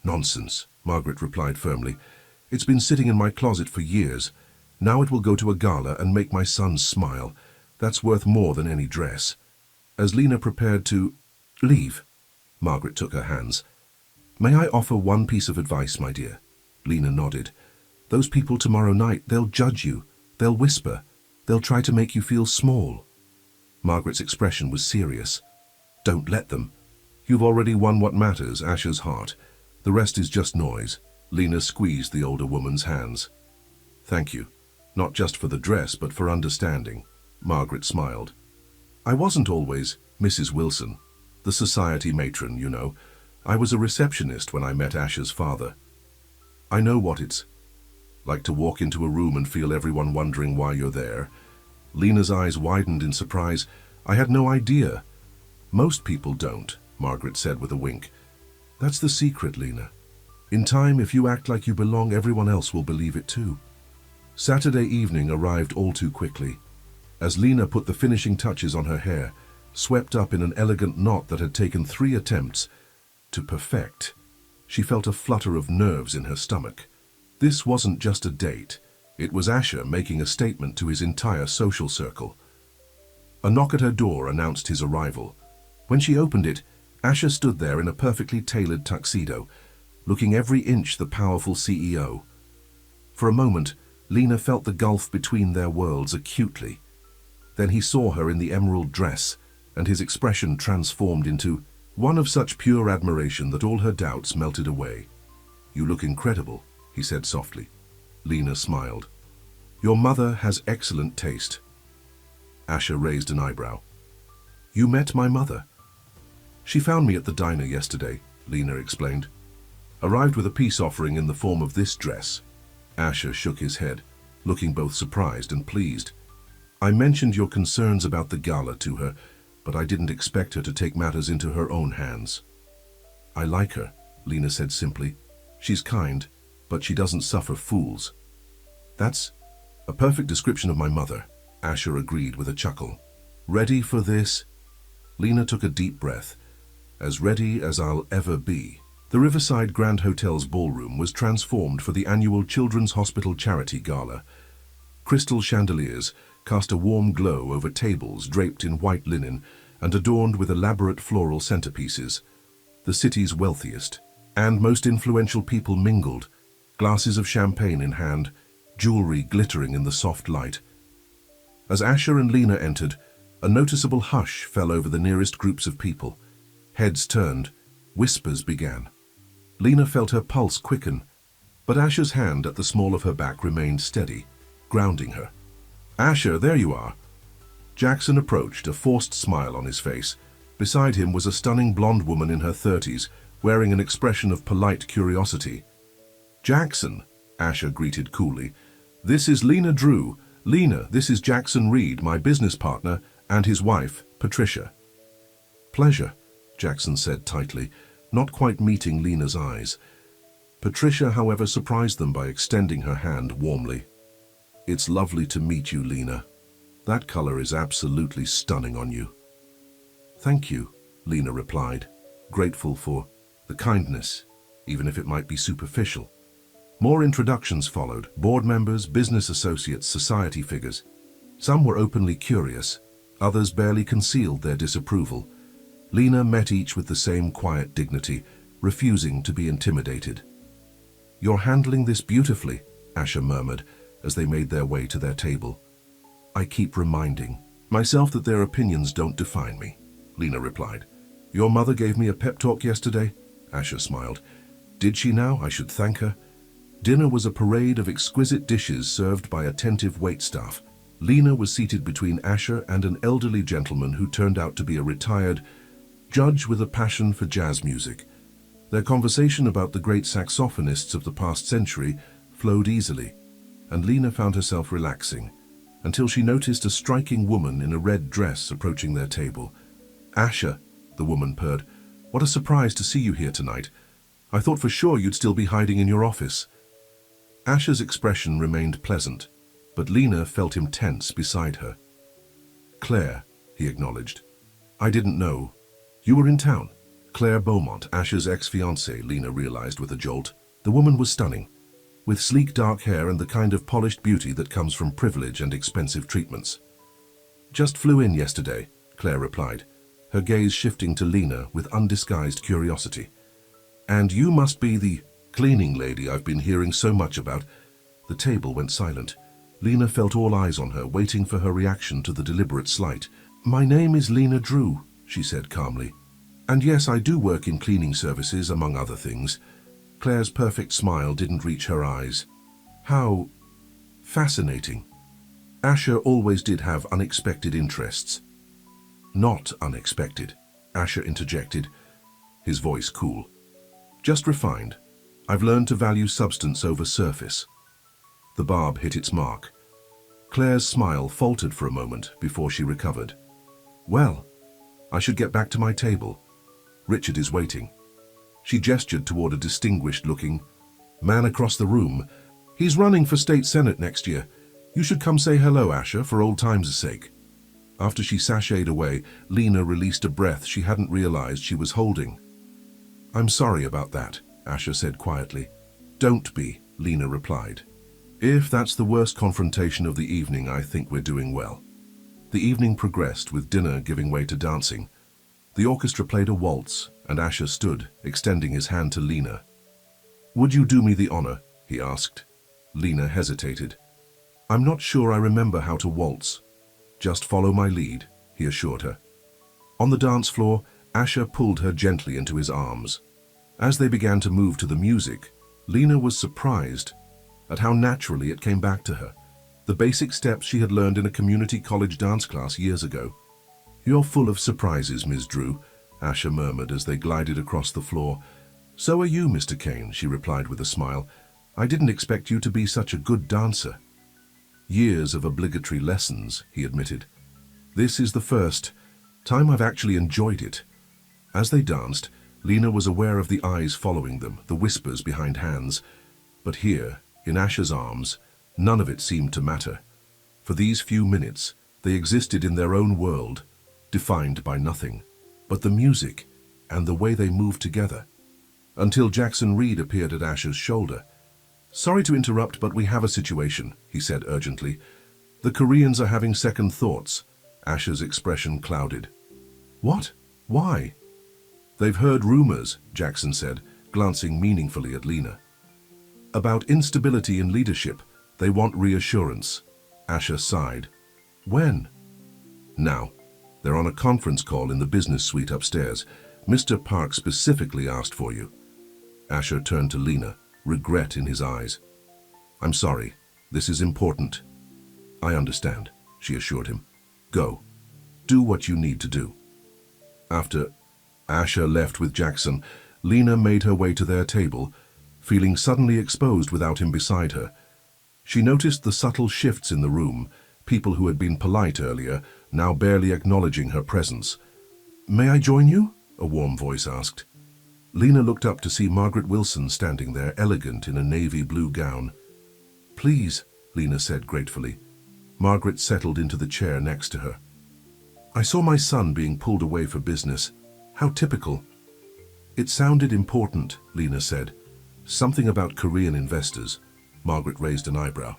S1: Nonsense, Margaret replied firmly. It's been sitting in my closet for years. Now it will go to a gala and make my son smile. That's worth more than any dress. As Lena prepared to leave, Margaret took her hands. May I offer one piece of advice, my dear? Lena nodded. Those people tomorrow night, they'll judge you. They'll whisper. They'll try to make you feel small. Margaret's expression was serious. Don't let them. You've already won what matters, Asher's heart. The rest is just noise. Lena squeezed the older woman's hands. Thank you. Not just for the dress, but for understanding. Margaret smiled. I wasn't always Mrs. Wilson, the society matron, you know. I was a receptionist when I met Asher's father. I know what it's like to walk into a room and feel everyone wondering why you're there. Lena's eyes widened in surprise. I had no idea. Most people don't, Margaret said with a wink. That's the secret, Lena. In time, if you act like you belong, everyone else will believe it too. Saturday evening arrived all too quickly. As Lena put the finishing touches on her hair, swept up in an elegant knot that had taken 3 attempts to perfect, she felt a flutter of nerves in her stomach. This wasn't just a date. It was Asher making a statement to his entire social circle. A knock at her door announced his arrival. When she opened it, Asher stood there in a perfectly tailored tuxedo, looking every inch the powerful CEO. For a moment, Lena felt the gulf between their worlds acutely. Then he saw her in the emerald dress, and his expression transformed into one of such pure admiration that all her doubts melted away. You look incredible, he said softly. Lena smiled. Your mother has excellent taste. Asher raised an eyebrow. You met my mother? She found me at the diner yesterday, Lena explained. Arrived with a peace offering in the form of this dress. Asher shook his head, looking both surprised and pleased. I mentioned your concerns about the gala to her, but I didn't expect her to take matters into her own hands. I like her, Lena said simply. She's kind, but she doesn't suffer fools. That's a perfect description of my mother, Asher agreed with a chuckle. Ready for this? Lena took a deep breath. As ready as I'll ever be. The Riverside Grand Hotel's ballroom was transformed for the annual Children's Hospital Charity Gala. Crystal chandeliers cast a warm glow over tables draped in white linen and adorned with elaborate floral centerpieces. The city's wealthiest and most influential people mingled, glasses of champagne in hand, jewelry glittering in the soft light. As Asher and Lena entered, a noticeable hush fell over the nearest groups of people. Heads turned, whispers began. Lena felt her pulse quicken, but Asher's hand at the small of her back remained steady, grounding her. Asher, there you are. Jackson approached, a forced smile on his face. Beside him was a stunning blonde woman in her 30s, wearing an expression of polite curiosity. Jackson, Asher greeted coolly. This is Lena Drew. Lena, this is Jackson Reed, my business partner, and his wife, Patricia. Pleasure, Jackson said tightly, not quite meeting Lena's eyes. Patricia, however, surprised them by extending her hand warmly. It's lovely to meet you, Lena. That color is absolutely stunning on you. Thank you, Lena replied, grateful for the kindness, even if it might be superficial. More introductions followed, board members, business associates, society figures. Some were openly curious, others barely concealed their disapproval. Lena met each with the same quiet dignity, refusing to be intimidated. You're handling this beautifully, Asher murmured as they made their way to their table. I keep reminding myself that their opinions don't define me, Lena replied. Your mother gave me a pep talk yesterday, Asher smiled. Did she now? I should thank her. Dinner was a parade of exquisite dishes served by attentive waitstaff. Lena was seated between Asher and an elderly gentleman who turned out to be a retired judge with a passion for jazz music. Their conversation about the great saxophonists of the past century flowed easily, and Lena found herself relaxing, until she noticed a striking woman in a red dress approaching their table. Asher, the woman purred, what a surprise to see you here tonight. I thought for sure you'd still be hiding in your office. Asher's expression remained pleasant, but Lena felt him tense beside her. Claire, he acknowledged. I didn't know. You were in town. Claire Beaumont, Asher's ex-fiancée, Lena realized with a jolt. The woman was stunning, with sleek dark hair and the kind of polished beauty that comes from privilege and expensive treatments. Just flew in yesterday, Claire replied, her gaze shifting to Lena with undisguised curiosity. And you must be the cleaning lady I've been hearing so much about. The table went silent. Lena felt all eyes on her, waiting for her reaction to the deliberate slight. My name is Lena Drew, she said calmly. And yes, I do work in cleaning services, among other things. Claire's perfect smile didn't reach her eyes. How fascinating. Asher always did have unexpected interests. Not unexpected, Asher interjected, his voice cool. Just refined. I've learned to value substance over surface. The barb hit its mark. Claire's smile faltered for a moment before she recovered. Well, I should get back to my table. Richard is waiting. She gestured toward a distinguished-looking man across the room. He's running for state senate next year. You should come say hello, Asher, for old times' sake. After she sashayed away, Lena released a breath she hadn't realized she was holding. I'm sorry about that, Asher said quietly. Don't be, Lena replied. If that's the worst confrontation of the evening, I think we're doing well. The evening progressed, with dinner giving way to dancing. The orchestra played a waltz, and Asher stood, extending his hand to Lena. Would you do me the honor? He asked. Lena hesitated. I'm not sure I remember how to waltz. Just follow my lead, he assured her. On the dance floor, Asher pulled her gently into his arms. As they began to move to the music, Lena was surprised at how naturally it came back to her, the basic steps she had learned in a community college dance class years ago. You're full of surprises, Ms. Drew, Asher murmured as they glided across the floor, "So are you, Mr. Kane," she replied with a smile. "I didn't expect you to be such a good dancer." "Years of obligatory lessons," he admitted. "This is the first time I've actually enjoyed it." As they danced, Lena was aware of the eyes following them, the whispers behind hands. But here, in Asher's arms, none of it seemed to matter. For these few minutes, they existed in their own world, defined by nothing but the music and the way they moved together. Until Jackson Reed appeared at Asher's shoulder. "Sorry to interrupt, but we have a situation," he said urgently. "The Koreans are having second thoughts." Asher's expression clouded. "What? Why?" "They've heard rumors," Jackson said, glancing meaningfully at Lena. "About instability in leadership. They want reassurance." Asher sighed. "When?" "Now. They're on a conference call in the business suite upstairs. Mr. Park specifically asked for you." Asher turned to Lena, regret in his eyes. "I'm sorry. This is important." "I understand," she assured him. "Go. Do what you need to do." After Asher left with Jackson, Lena made her way to their table, feeling suddenly exposed without him beside her. She noticed the subtle shifts in the room, people who had been polite earlier, now barely acknowledging her presence. "May I join you?" a warm voice asked. Lena looked up to see Margaret Wilson standing there, elegant in a navy blue gown. "Please," Lena said gratefully. Margaret settled into the chair next to her. "I saw my son being pulled away for business. How typical." "It sounded important," Lena said. "Something about Korean investors." Margaret raised an eyebrow.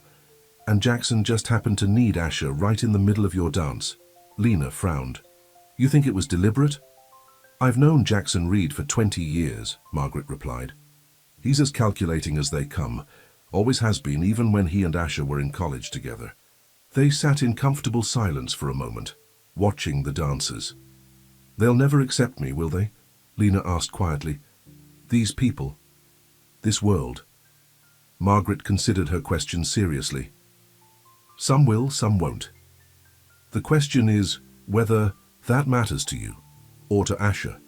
S1: "And Jackson just happened to need Asher right in the middle of your dance." Lena frowned. "You think it was deliberate?" "I've known Jackson Reed for 20 years, Margaret replied. "He's as calculating as they come. Always has been, even when he and Asher were in college together." They sat in comfortable silence for a moment, watching the dancers. "They'll never accept me, will they?" Lena asked quietly. "These people? This world?" Margaret considered her question seriously. "Some will, some won't. The question is whether that matters to you, or to Asher."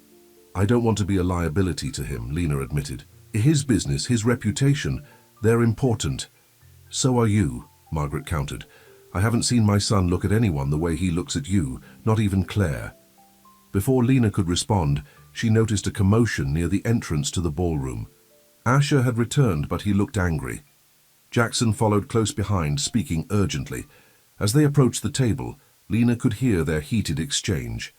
S1: "I don't want to be a liability to him," Lena admitted. "His business, his reputation, they're important." "So are you," Margaret countered. "I haven't seen my son look at anyone the way he looks at you, not even Claire." Before Lena could respond, she noticed a commotion near the entrance to the ballroom. Asher had returned, but he looked angry. Jackson followed close behind, speaking urgently. As they approached the table, Lena could hear their heated exchange.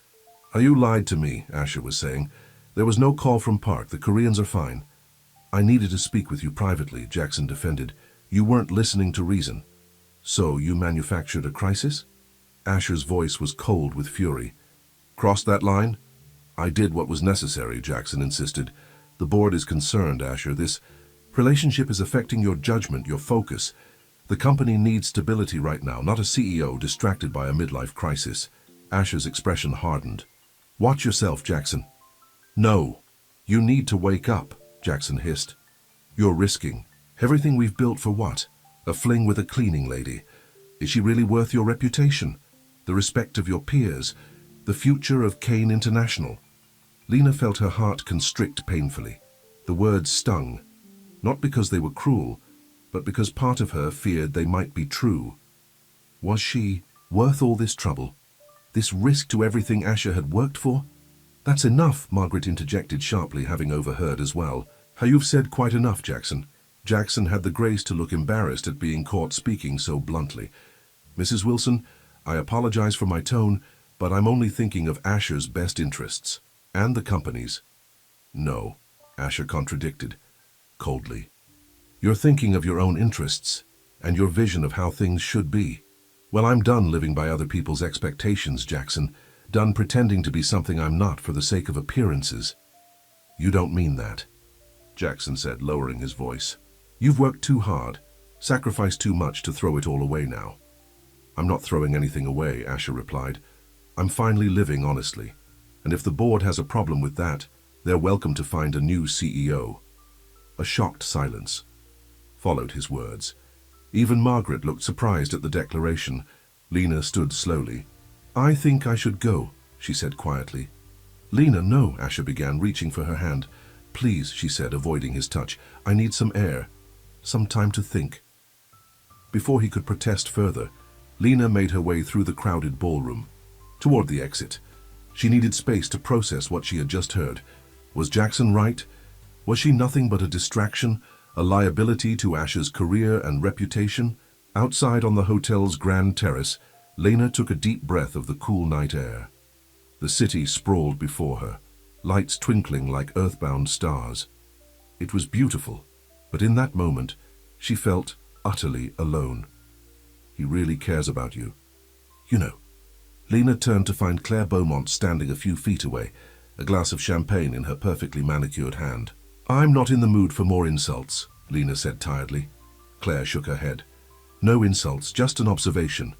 S1: "You lied to me," Asher was saying. "There was no call from Park. The Koreans are fine." "I needed to speak with you privately," Jackson defended. "You weren't listening to reason." "So you manufactured a crisis?" Asher's voice was cold with fury. "Crossed that line?" "I did what was necessary," Jackson insisted. "The board is concerned, Asher. This relationship is affecting your judgment, your focus. The company needs stability right now, not a CEO distracted by a midlife crisis." Asher's expression hardened. "Watch yourself, Jackson." "No. You need to wake up," Jackson hissed. "You're risking everything we've built for what? A fling with a cleaning lady? Is she really worth your reputation? The respect of your peers? The future of Kane International?" Lena felt her heart constrict painfully. The words stung, not because they were cruel, but because part of her feared they might be true. Was she worth all this trouble? This risk to everything Asher had worked for? "That's enough," Margaret interjected sharply, having overheard as well. "You've said quite enough, Jackson." Jackson had the grace to look embarrassed at being caught speaking so bluntly. "Mrs. Wilson, I apologize for my tone, but I'm only thinking of Asher's best interests. And the company's." "No," Asher contradicted, coldly. "You're thinking of your own interests, and your vision of how things should be. Well, I'm done living by other people's expectations, Jackson. Done pretending to be something I'm not for the sake of appearances." "You don't mean that," Jackson said, lowering his voice. "You've worked too hard, sacrificed too much to throw it all away now." "I'm not throwing anything away," Asher replied. "I'm finally living honestly. And if the board has a problem with that, they're welcome to find a new CEO." A shocked silence followed his words. Even Margaret looked surprised at the declaration. Lena stood slowly. "I think I should go," she said quietly. "Lena, no," Asher began, reaching for her hand. Please, she said, avoiding his touch. I need some air. Some time to think. Before he could protest further, Lena made her way through the crowded ballroom, toward the exit. She needed space to process what she had just heard. Was Jackson right? Was she nothing but a distraction, a liability to Asher's career and reputation? Outside on the hotel's grand terrace, Lena took a deep breath of the cool night air. The city sprawled before her, lights twinkling like earthbound stars. It was beautiful, but in that moment, she felt utterly alone. He really cares about you. You know. Lena turned to find Claire Beaumont standing a few feet away, a glass of champagne in her perfectly manicured hand. I'm not in the mood for more insults, Lena said tiredly. Claire shook her head. No insults, just an observation.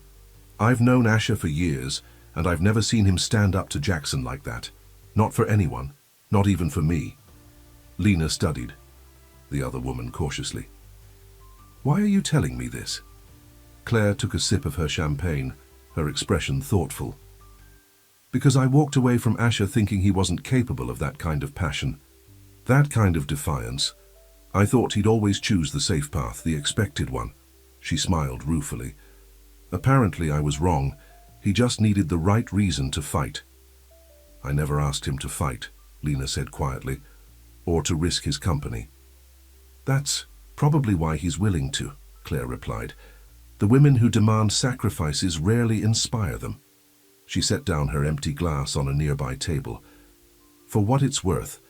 S1: I've known Asher for years, and I've never seen him stand up to Jackson like that. Not for anyone, not even for me. Lena studied the other woman cautiously. Why are you telling me this? Claire took a sip of her champagne, her expression thoughtful. Because I walked away from Asher thinking he wasn't capable of that kind of passion, that kind of defiance. I thought he'd always choose the safe path, the expected one. She smiled ruefully. Apparently I was wrong. He just needed the right reason to fight. I never asked him to fight, Lena said quietly, or to risk his company. That's probably why he's willing to, Claire replied. The women who demand sacrifices rarely inspire them. She set down her empty glass on a nearby table. For what it's worth,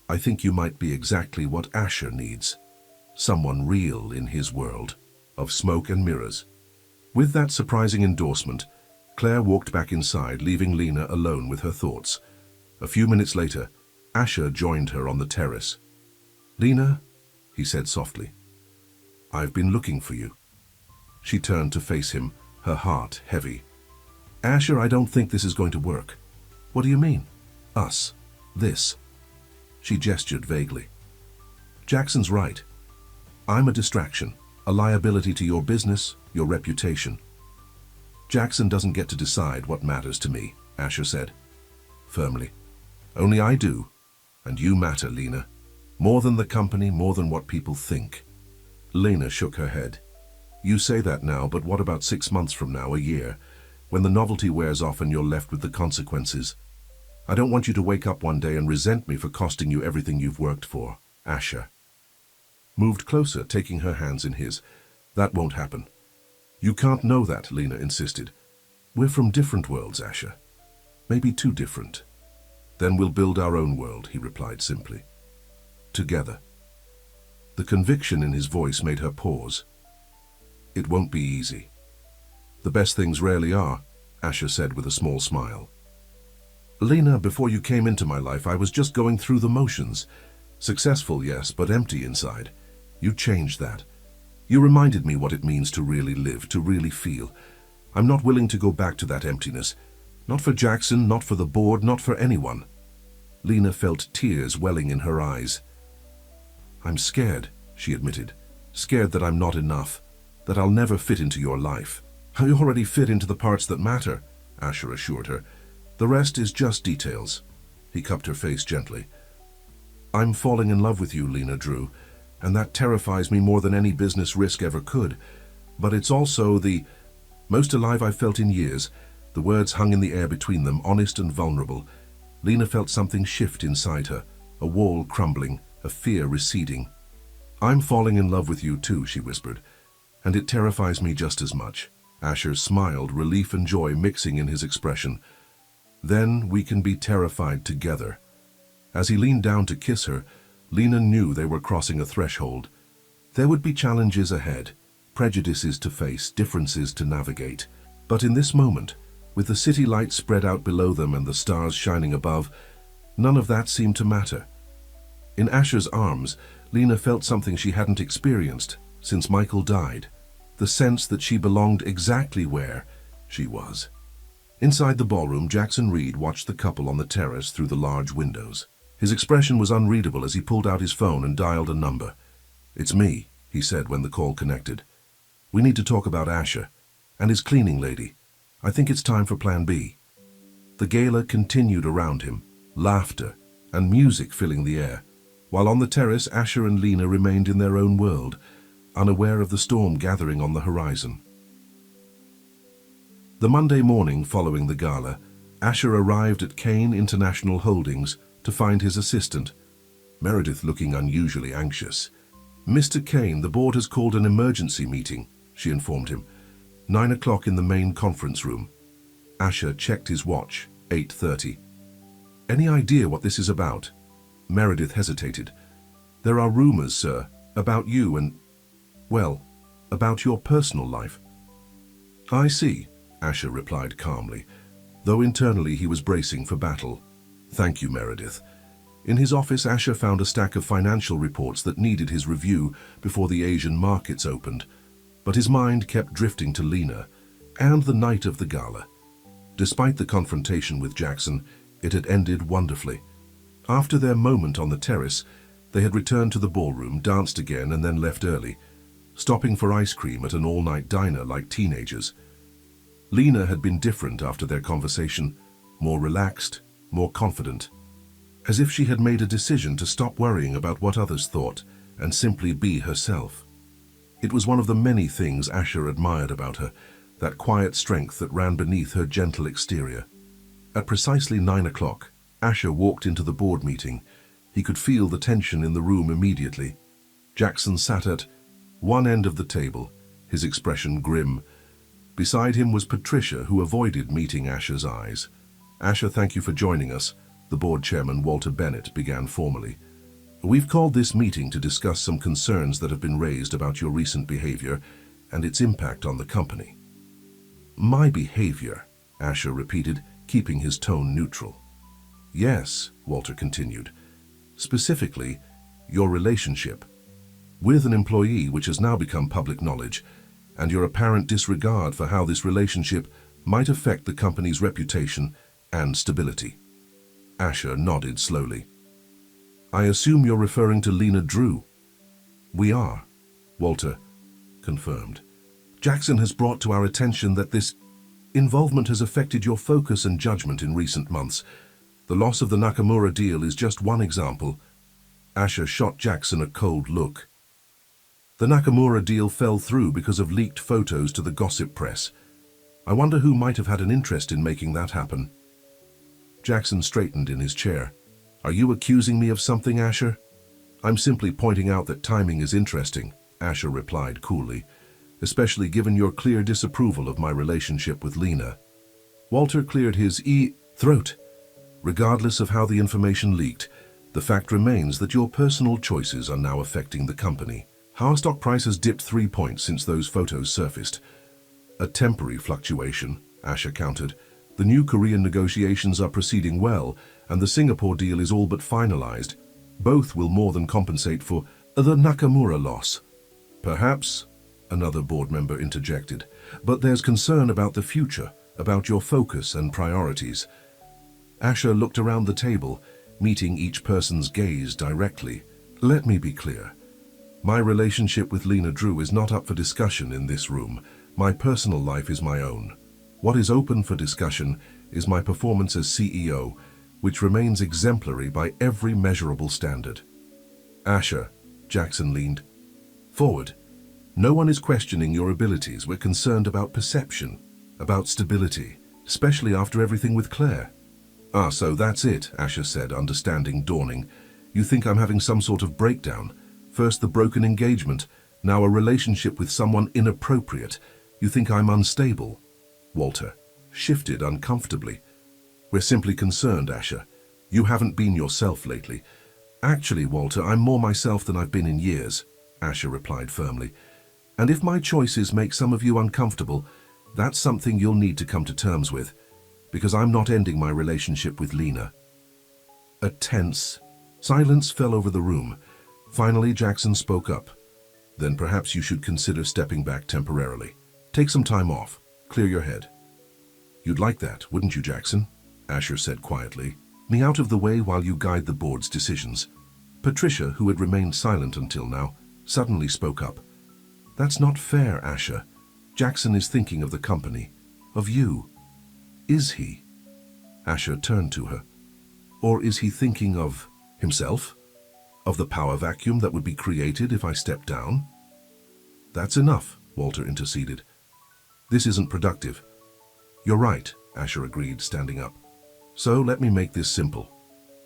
S1: I think you might be exactly what Asher needs. Someone real in his world of smoke and mirrors. With that surprising endorsement, Claire walked back inside, leaving Lena alone with her thoughts. A few minutes later, Asher joined her on the terrace. Lena, he said softly, I've been looking for you. She turned to face him, her heart heavy. Asher, I don't think this is going to work. What do you mean? Us. This. She gestured vaguely. Jackson's right. I'm a distraction, a liability to your business, your reputation. Jackson doesn't get to decide what matters to me, Asher said, firmly. Only I do, and you matter, Lena. More than the company, more than what people think. Lena shook her head. You say that now, but what about 6 months from now, a year, when the novelty wears off and you're left with the consequences? I don't want you to wake up one day and resent me for costing you everything you've worked for, Asher. Moved closer, taking her hands in his. That won't happen. You can't know that, Lena insisted. We're from different worlds, Asher. Maybe too different. Then we'll build our own world, he replied simply. Together. The conviction in his voice made her pause. It won't be easy. The best things rarely are, Asher said with a small smile. Lena, before you came into my life, I was just going through the motions. Successful, yes, but empty inside. You changed that. You reminded me what it means to really live, to really feel. I'm not willing to go back to that emptiness. Not for Jackson, not for the board, not for anyone. Lena felt tears welling in her eyes. I'm scared, she admitted. Scared that I'm not enough, that I'll never fit into your life. I already fit into the parts that matter, Asher assured her. The rest is just details. He cupped her face gently. I'm falling in love with you, Lena Drew, and that terrifies me more than any business risk ever could. But it's also the most alive I've felt in years. The words hung in the air between them, honest and vulnerable. Lena felt something shift inside her, a wall crumbling, a fear receding. I'm falling in love with you too, she whispered, and it terrifies me just as much. Asher smiled, relief and joy mixing in his expression. Then we can be terrified together. As he leaned down to kiss her, Lena knew they were crossing a threshold. There would be challenges ahead, prejudices to face, differences to navigate. But in this moment, with the city lights spread out below them and the stars shining above, none of that seemed to matter. In Asher's arms, Lena felt something she hadn't experienced since Michael died, the sense that she belonged exactly where she was. Inside the ballroom, Jackson Reed watched the couple on the terrace through the large windows. His expression was unreadable as he pulled out his phone and dialed a number. It's me, he said when the call connected. We need to talk about Asher and his cleaning lady. I think it's time for Plan B. The gala continued around him, laughter and music filling the air. While on the terrace, Asher and Lena remained in their own world, unaware of the storm gathering on the horizon. The Monday morning following the gala, Asher arrived at Kane International Holdings to find his assistant, Meredith, looking unusually anxious. "Mr. Kane, the board has called an emergency meeting," she informed him. 9 o'clock in the main conference room. Asher checked his watch, 8:30. "Any idea what this is about?" Meredith hesitated. "There are rumors, sir, about you and, well, about your personal life." "I see," Asher replied calmly, though internally he was bracing for battle. "Thank you, Meredith." In his office, Asher found a stack of financial reports that needed his review before the Asian markets opened, but his mind kept drifting to Lena and the night of the gala. Despite the confrontation with Jackson, it had ended wonderfully. After their moment on the terrace, they had returned to the ballroom, danced again, and then left early, stopping for ice cream at an all-night diner like teenagers. Lena had been different after their conversation, more relaxed, more confident, as if she had made a decision to stop worrying about what others thought and simply be herself. It was one of the many things Asher admired about her, that quiet strength that ran beneath her gentle exterior. At precisely 9 o'clock, Asher walked into the board meeting. He could feel the tension in the room immediately. Jackson sat at one end of the table, his expression grim. Beside him was Patricia, who avoided meeting Asher's eyes. "Asher, thank you for joining us," the board chairman, Walter Bennett, began formally. "We've called this meeting to discuss some concerns that have been raised about your recent behavior and its impact on the company." "My behavior," Asher repeated, keeping his tone neutral. "Yes," Walter continued. "Specifically, your relationship with an employee, which has now become public knowledge, and your apparent disregard for how this relationship might affect the company's reputation and stability." Asher nodded slowly. "I assume you're referring to Lena Drew." "We are," Walter confirmed. "Jackson has brought to our attention that this involvement has affected your focus and judgment in recent months. The loss of the Nakamura deal is just one example." Asher shot Jackson a cold look. "The Nakamura deal fell through because of leaked photos to the gossip press. I wonder who might have had an interest in making that happen." Jackson straightened in his chair. "Are you accusing me of something, Asher?" "I'm simply pointing out that timing is interesting," Asher replied coolly, "especially given your clear disapproval of my relationship with Lena." Walter cleared his throat. "Regardless of how the information leaked, the fact remains that your personal choices are now affecting the company. Our stock price has dipped 3 points since those photos surfaced." "A temporary fluctuation," Asher countered. "The new Korean negotiations are proceeding well, and the Singapore deal is all but finalized. Both will more than compensate for the Nakamura loss." "Perhaps," another board member interjected, "but there's concern about the future, about your focus and priorities." Asher looked around the table, meeting each person's gaze directly. "Let me be clear. My relationship with Lena Drew is not up for discussion in this room. My personal life is my own. What is open for discussion is my performance as CEO, which remains exemplary by every measurable standard." "Asher," Jackson leaned forward, "no one is questioning your abilities. We're concerned about perception, about stability, especially after everything with Claire." "Ah, so that's it," Asher said, understanding dawning. "You think I'm having some sort of breakdown? First the broken engagement, now a relationship with someone inappropriate. You think I'm unstable?" Walter shifted uncomfortably. "We're simply concerned, Asher. You haven't been yourself lately." "Actually, Walter, I'm more myself than I've been in years," Asher replied firmly. "And if my choices make some of you uncomfortable, that's something you'll need to come to terms with, because I'm not ending my relationship with Lena." A tense silence fell over the room. Finally, Jackson spoke up. "Then perhaps you should consider stepping back temporarily. Take some time off. Clear your head." "You'd like that, wouldn't you, Jackson?" Asher said quietly. "Me out of the way while you guide the board's decisions." Patricia, who had remained silent until now, suddenly spoke up. "That's not fair, Asher. Jackson is thinking of the company, of you." "Is he?" Asher turned to her. "Or is he thinking of himself?" Of the power vacuum that would be created if I stepped down? That's enough, Walter interceded. This isn't productive. You're right, Asher agreed, standing up. So let me make this simple.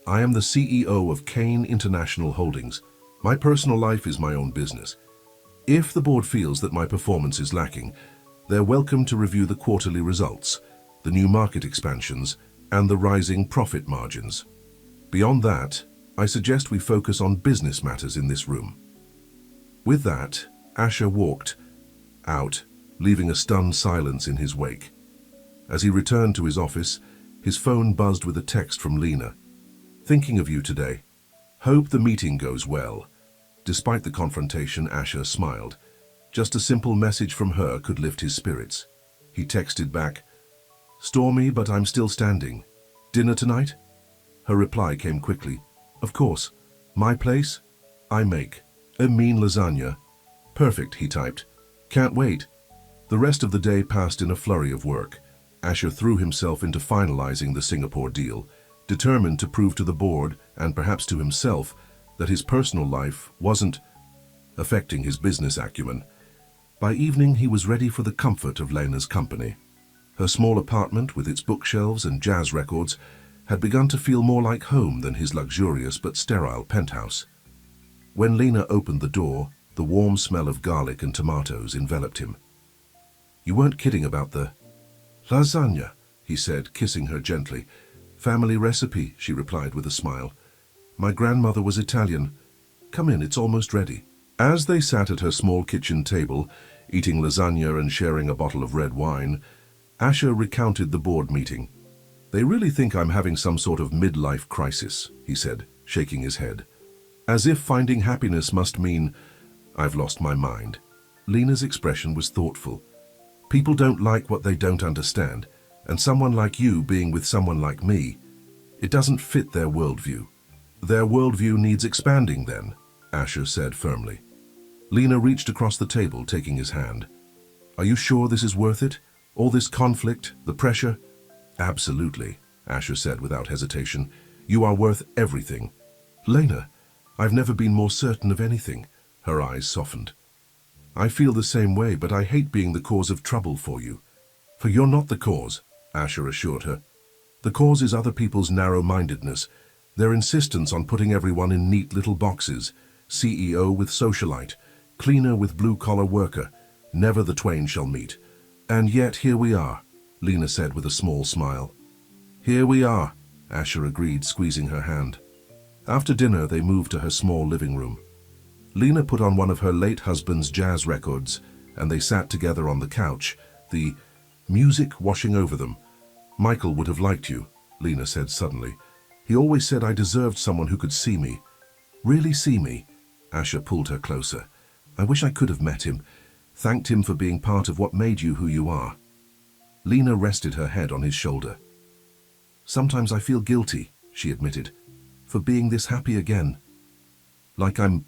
S1: I am the CEO of Kane International Holdings. My personal life is my own business. If the board feels that my performance is lacking, they're welcome to review the quarterly results, the new market expansions, and the rising profit margins. Beyond that, I suggest we focus on business matters in this room. With that, Asher walked out, leaving a stunned silence in his wake. As he returned to his office, his phone buzzed with a text from Lena. Thinking of you today. Hope the meeting goes well. Despite the confrontation, Asher smiled. Just a simple message from her could lift his spirits. He texted back, Stormy, but I'm still standing. Dinner tonight? Her reply came quickly. Of course. My place? I make. A mean lasagna. Perfect, he typed. Can't wait. The rest of the day passed in a flurry of work. Asher threw himself into finalizing the Singapore deal, determined to prove to the board, and perhaps to himself, that his personal life wasn't affecting his business acumen. By evening, he was ready for the comfort of Lena's company. Her small apartment, with its bookshelves and jazz records, had begun to feel more like home than his luxurious but sterile penthouse. When Lena opened the door, the warm smell of garlic and tomatoes enveloped him. You weren't kidding about the lasagna, he said, kissing her gently. Family recipe, she replied with a smile. My grandmother was Italian. Come in, it's almost ready. As they sat at her small kitchen table, eating lasagna and sharing a bottle of red wine, Asher recounted the board meeting. They really think I'm having some sort of midlife crisis, he said, shaking his head. As if finding happiness must mean I've lost my mind. Lena's expression was thoughtful. People don't like what they don't understand, and someone like you being with someone like me, it doesn't fit their worldview. Their worldview needs expanding then, Asher said firmly. Lena reached across the table, taking his hand. Are you sure this is worth it? All this conflict, the pressure? Absolutely, Asher said without hesitation. You are worth everything. Lena, I've never been more certain of anything. Her eyes softened. I feel the same way, but I hate being the cause of trouble for you. For you're not the cause, Asher assured her. The cause is other people's narrow-mindedness, their insistence on putting everyone in neat little boxes, CEO with socialite, cleaner with blue-collar worker. Never the twain shall meet. And yet here we are, Lena said with a small smile. Here we are, Asher agreed, squeezing her hand. After dinner, they moved to her small living room. Lena put on one of her late husband's jazz records, and they sat together on the couch, the music washing over them. Michael would have liked you, Lena said suddenly. He always said I deserved someone who could see me. Really see me? Asher pulled her closer. I wish I could have met him, thanked him for being part of what made you who you are. Lena rested her head on his shoulder. Sometimes I feel guilty, she admitted, for being this happy again. Like I'm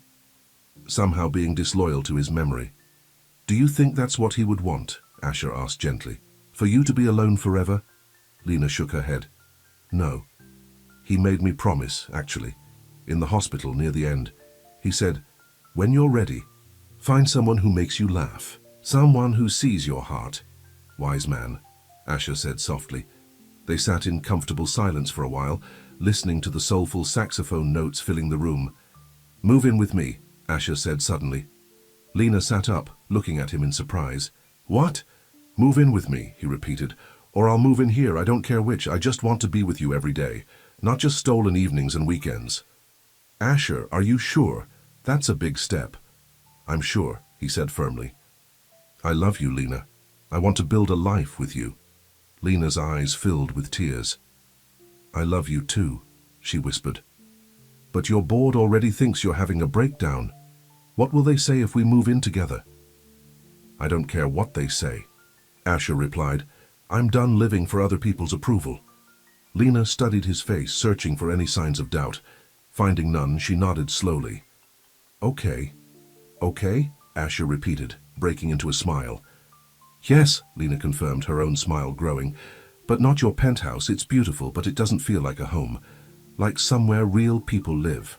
S1: somehow being disloyal to his memory. Do you think that's what he would want? Asher asked gently. For you to be alone forever? Lena shook her head. No. He made me promise, actually, in the hospital near the end. He said, when you're ready, find someone who makes you laugh, someone who sees your heart. Wise man, Asher said softly. They sat in comfortable silence for a while, listening to the soulful saxophone notes filling the room. Move in with me, Asher said suddenly. Lena sat up, looking at him in surprise. What? Move in with me, he repeated. Or I'll move in here, I don't care which. I just want to be with you every day, not just stolen evenings and weekends. Asher, are you sure? That's a big step. I'm sure, he said firmly. I love you, Lena. I want to build a life with you. Lena's eyes filled with tears. I love you too, she whispered. But your board already thinks you're having a breakdown. What will they say if we move in together? I don't care what they say, Asher replied. I'm done living for other people's approval. Lena studied his face, searching for any signs of doubt. Finding none, she nodded slowly. Okay. Okay? Asher repeated, breaking into a smile. Yes, Lena confirmed, her own smile growing. But not your penthouse. It's beautiful, but it doesn't feel like a home. Like somewhere real people live.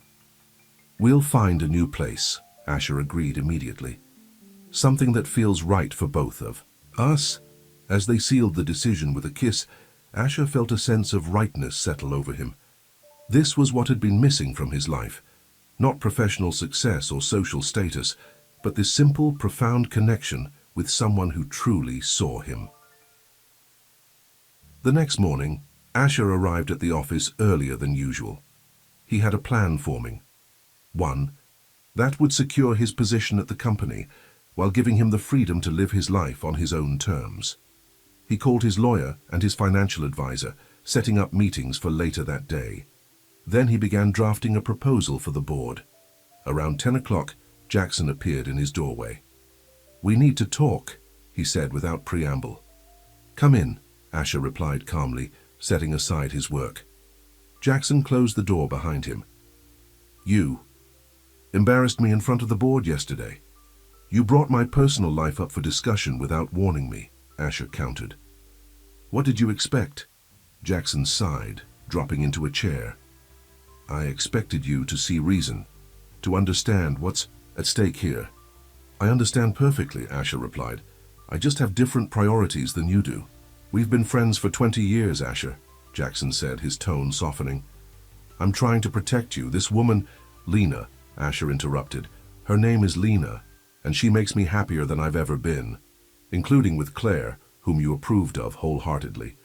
S1: We'll find a new place, Asher agreed immediately. Something that feels right for both of us. As they sealed the decision with a kiss, Asher felt a sense of rightness settle over him. This was what had been missing from his life. Not professional success or social status, but this simple, profound connection with someone who truly saw him. The next morning, Asher arrived at the office earlier than usual. He had a plan forming. One, that would secure his position at the company, while giving him the freedom to live his life on his own terms. He called his lawyer and his financial advisor, setting up meetings for later that day. Then he began drafting a proposal for the board. Around 10 o'clock, Jackson appeared in his doorway. "We need to talk," he said without preamble. "Come in," Asher replied calmly, setting aside his work. Jackson closed the door behind him. "You embarrassed me in front of the board yesterday. You brought my personal life up for discussion without warning me," Asher countered. "What did you expect?" Jackson sighed, dropping into a chair. "I expected you to see reason, to understand what's at stake here." "I understand perfectly," Asher replied. "I just have different priorities than you do." "We've been friends for 20 years, Asher," Jackson said, his tone softening. "I'm trying to protect you. This woman—" "Lena," Asher interrupted. "Her name is Lena, and she makes me happier than I've ever been, including with Claire, whom you approved of wholeheartedly."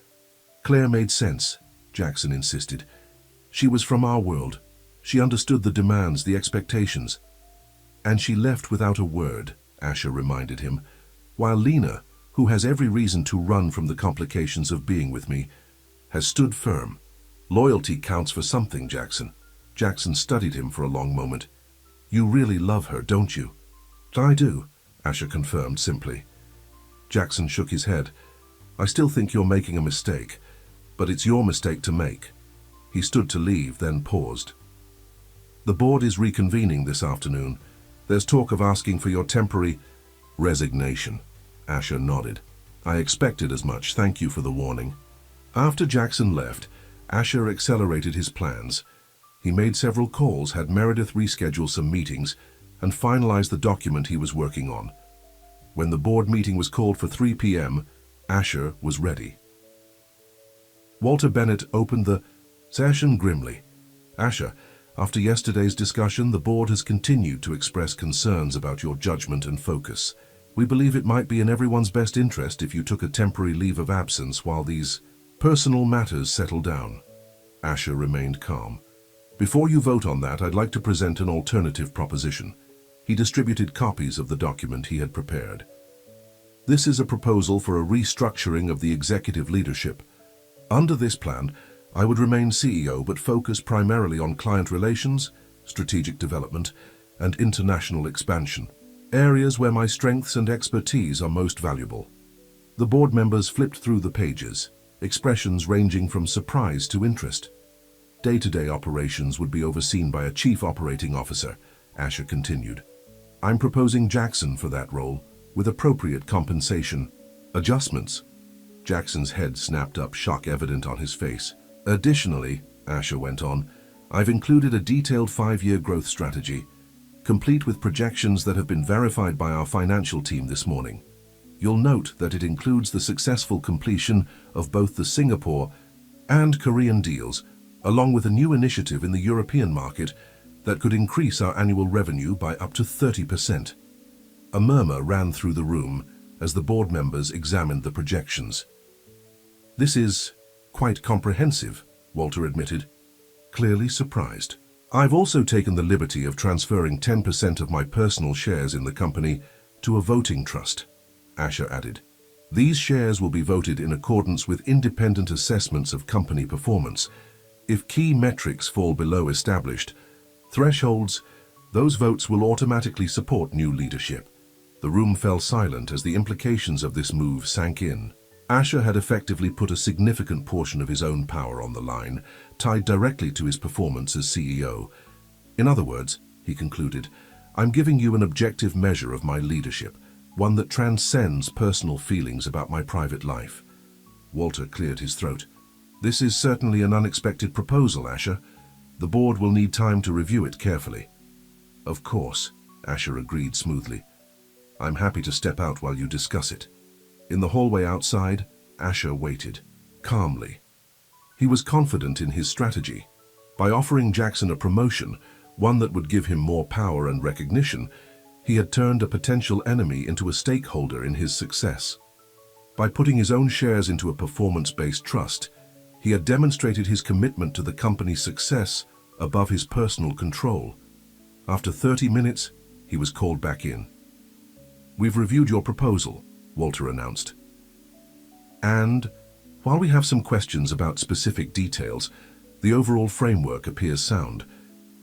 S1: "Claire made sense," Jackson insisted. "She was from our world. She understood the demands, the expectations." "And she left without a word," Asher reminded him, "while Lena, who has every reason to run from the complications of being with me, has stood firm. Loyalty counts for something, Jackson." Jackson studied him for a long moment. "You really love her, don't you?" "I do," Asher confirmed simply. Jackson shook his head. "I still think you're making a mistake, but it's your mistake to make." He stood to leave, then paused. "The board is reconvening this afternoon. There's talk of asking for your temporary resignation." Asher nodded. "I expected as much. Thank you for the warning." After Jackson left, Asher accelerated his plans. He made several calls, had Meredith reschedule some meetings, and finalized the document he was working on. When the board meeting was called for 3 p.m., Asher was ready. Walter Bennett opened the session grimly. "Asher, after yesterday's discussion, the board has continued to express concerns about your judgment and focus. We believe it might be in everyone's best interest if you took a temporary leave of absence while these personal matters settle down." Asher remained calm. "Before you vote on that, I'd like to present an alternative proposition." He distributed copies of the document he had prepared. "This is a proposal for a restructuring of the executive leadership. Under this plan, I would remain CEO but focus primarily on client relations, strategic development, and international expansion, areas where my strengths and expertise are most valuable." The board members flipped through the pages, expressions ranging from surprise to interest. "Day-to-day operations would be overseen by a chief operating officer," Asher continued. "I'm proposing Jackson for that role, with appropriate compensation. Adjustments." Jackson's head snapped up, shock evident on his face. "Additionally," Asher went on, "I've included a detailed 5-year growth strategy, complete with projections that have been verified by our financial team this morning. You'll note that it includes the successful completion of both the Singapore and Korean deals, along with a new initiative in the European market that could increase our annual revenue by up to 30%. A murmur ran through the room as the board members examined the projections. "This is quite comprehensive," Walter admitted, clearly surprised. "I've also taken the liberty of transferring 10% of my personal shares in the company to a voting trust," Asher added. "These shares will be voted in accordance with independent assessments of company performance. If key metrics fall below established thresholds, those votes will automatically support new leadership." The room fell silent as the implications of this move sank in. Asher had effectively put a significant portion of his own power on the line, tied directly to his performance as CEO. "In other words," he concluded, "I'm giving you an objective measure of my leadership, one that transcends personal feelings about my private life." Walter cleared his throat. "This is certainly an unexpected proposal, Asher. The board will need time to review it carefully." Of course, Asher agreed smoothly. I'm happy to step out while you discuss it. In the hallway outside, Asher waited, calmly. He was confident in his strategy. By offering Jackson a promotion, one that would give him more power and recognition, he had turned a potential enemy into a stakeholder in his success. By putting his own shares into a performance-based trust, he had demonstrated his commitment to the company's success above his personal control. After 30 minutes, he was called back in. We've reviewed your proposal, Walter announced. And, while we have some questions about specific details, the overall framework appears sound.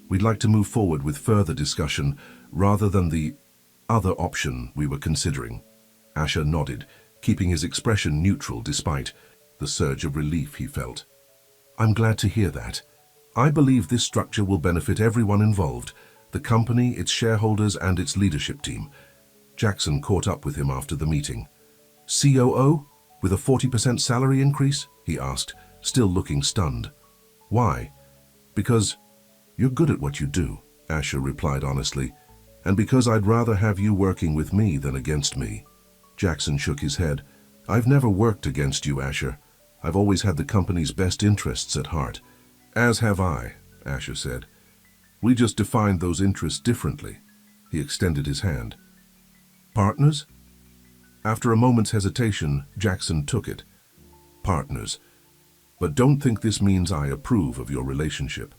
S1: We'd like to move forward with further discussion rather than the other option we were considering. Asher nodded, keeping his expression neutral despite the surge of relief he felt. I'm glad to hear that. I believe this structure will benefit everyone involved, the company, its shareholders, and its leadership team. Jackson caught up with him after the meeting. COO? With a 40% salary increase? He asked, still looking stunned. Why? Because you're good at what you do, Asher replied honestly, and because I'd rather have you working with me than against me. Jackson shook his head. I've never worked against you, Asher. I've always had the company's best interests at heart. As have I, Asher said. We just defined those interests differently. He extended his hand. Partners? After a moment's hesitation, Jackson took it. Partners. But don't think this means I approve of your relationship.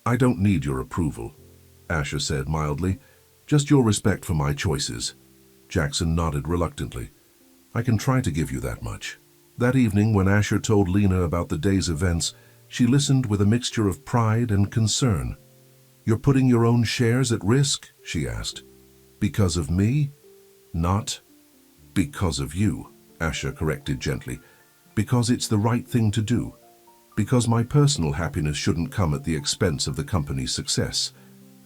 S1: I don't need your approval, Asher said mildly. Just your respect for my choices. Jackson nodded reluctantly. I can try to give you that much. That evening, when Asher told Lena about the day's events, she listened with a mixture of pride and concern. You're putting your own shares at risk? She asked. Because of me? Not because of you, Asher corrected gently. Because it's the right thing to do. Because my personal happiness shouldn't come at the expense of the company's success,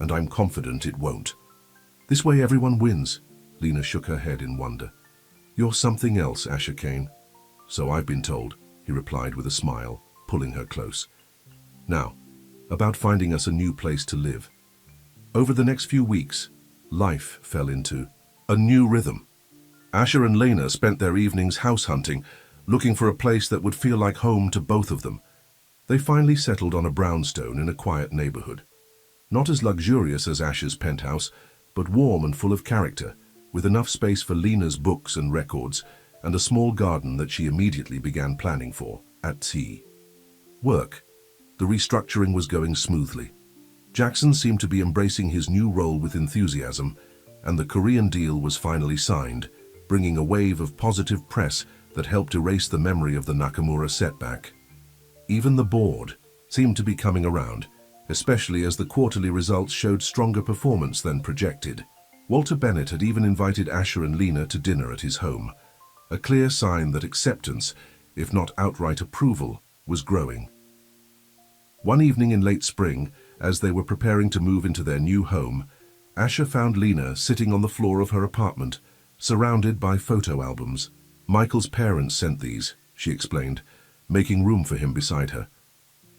S1: and I'm confident it won't. This way everyone wins. Lena shook her head in wonder. You're something else, Asher Kane. So I've been told, he replied with a smile, pulling her close. Now, about finding us a new place to live. Over the next few weeks, life fell into a new rhythm. Asher and Lena spent their evenings house hunting, looking for a place that would feel like home to both of them. They finally settled on a brownstone in a quiet neighborhood. Not as luxurious as Asher's penthouse, but warm and full of character, with enough space for Lena's books and records, and a small garden that she immediately began planning for, at sea. Work. The restructuring was going smoothly. Jackson seemed to be embracing his new role with enthusiasm, and the Korean deal was finally signed, bringing a wave of positive press that helped erase the memory of the Nakamura setback. Even the board seemed to be coming around, especially as the quarterly results showed stronger performance than projected. Walter Bennett had even invited Asher and Lena to dinner at his home, a clear sign that acceptance, if not outright approval, was growing. One evening in late spring, as they were preparing to move into their new home, Asher found Lena sitting on the floor of her apartment, surrounded by photo albums. Michael's parents sent these, she explained, making room for him beside her.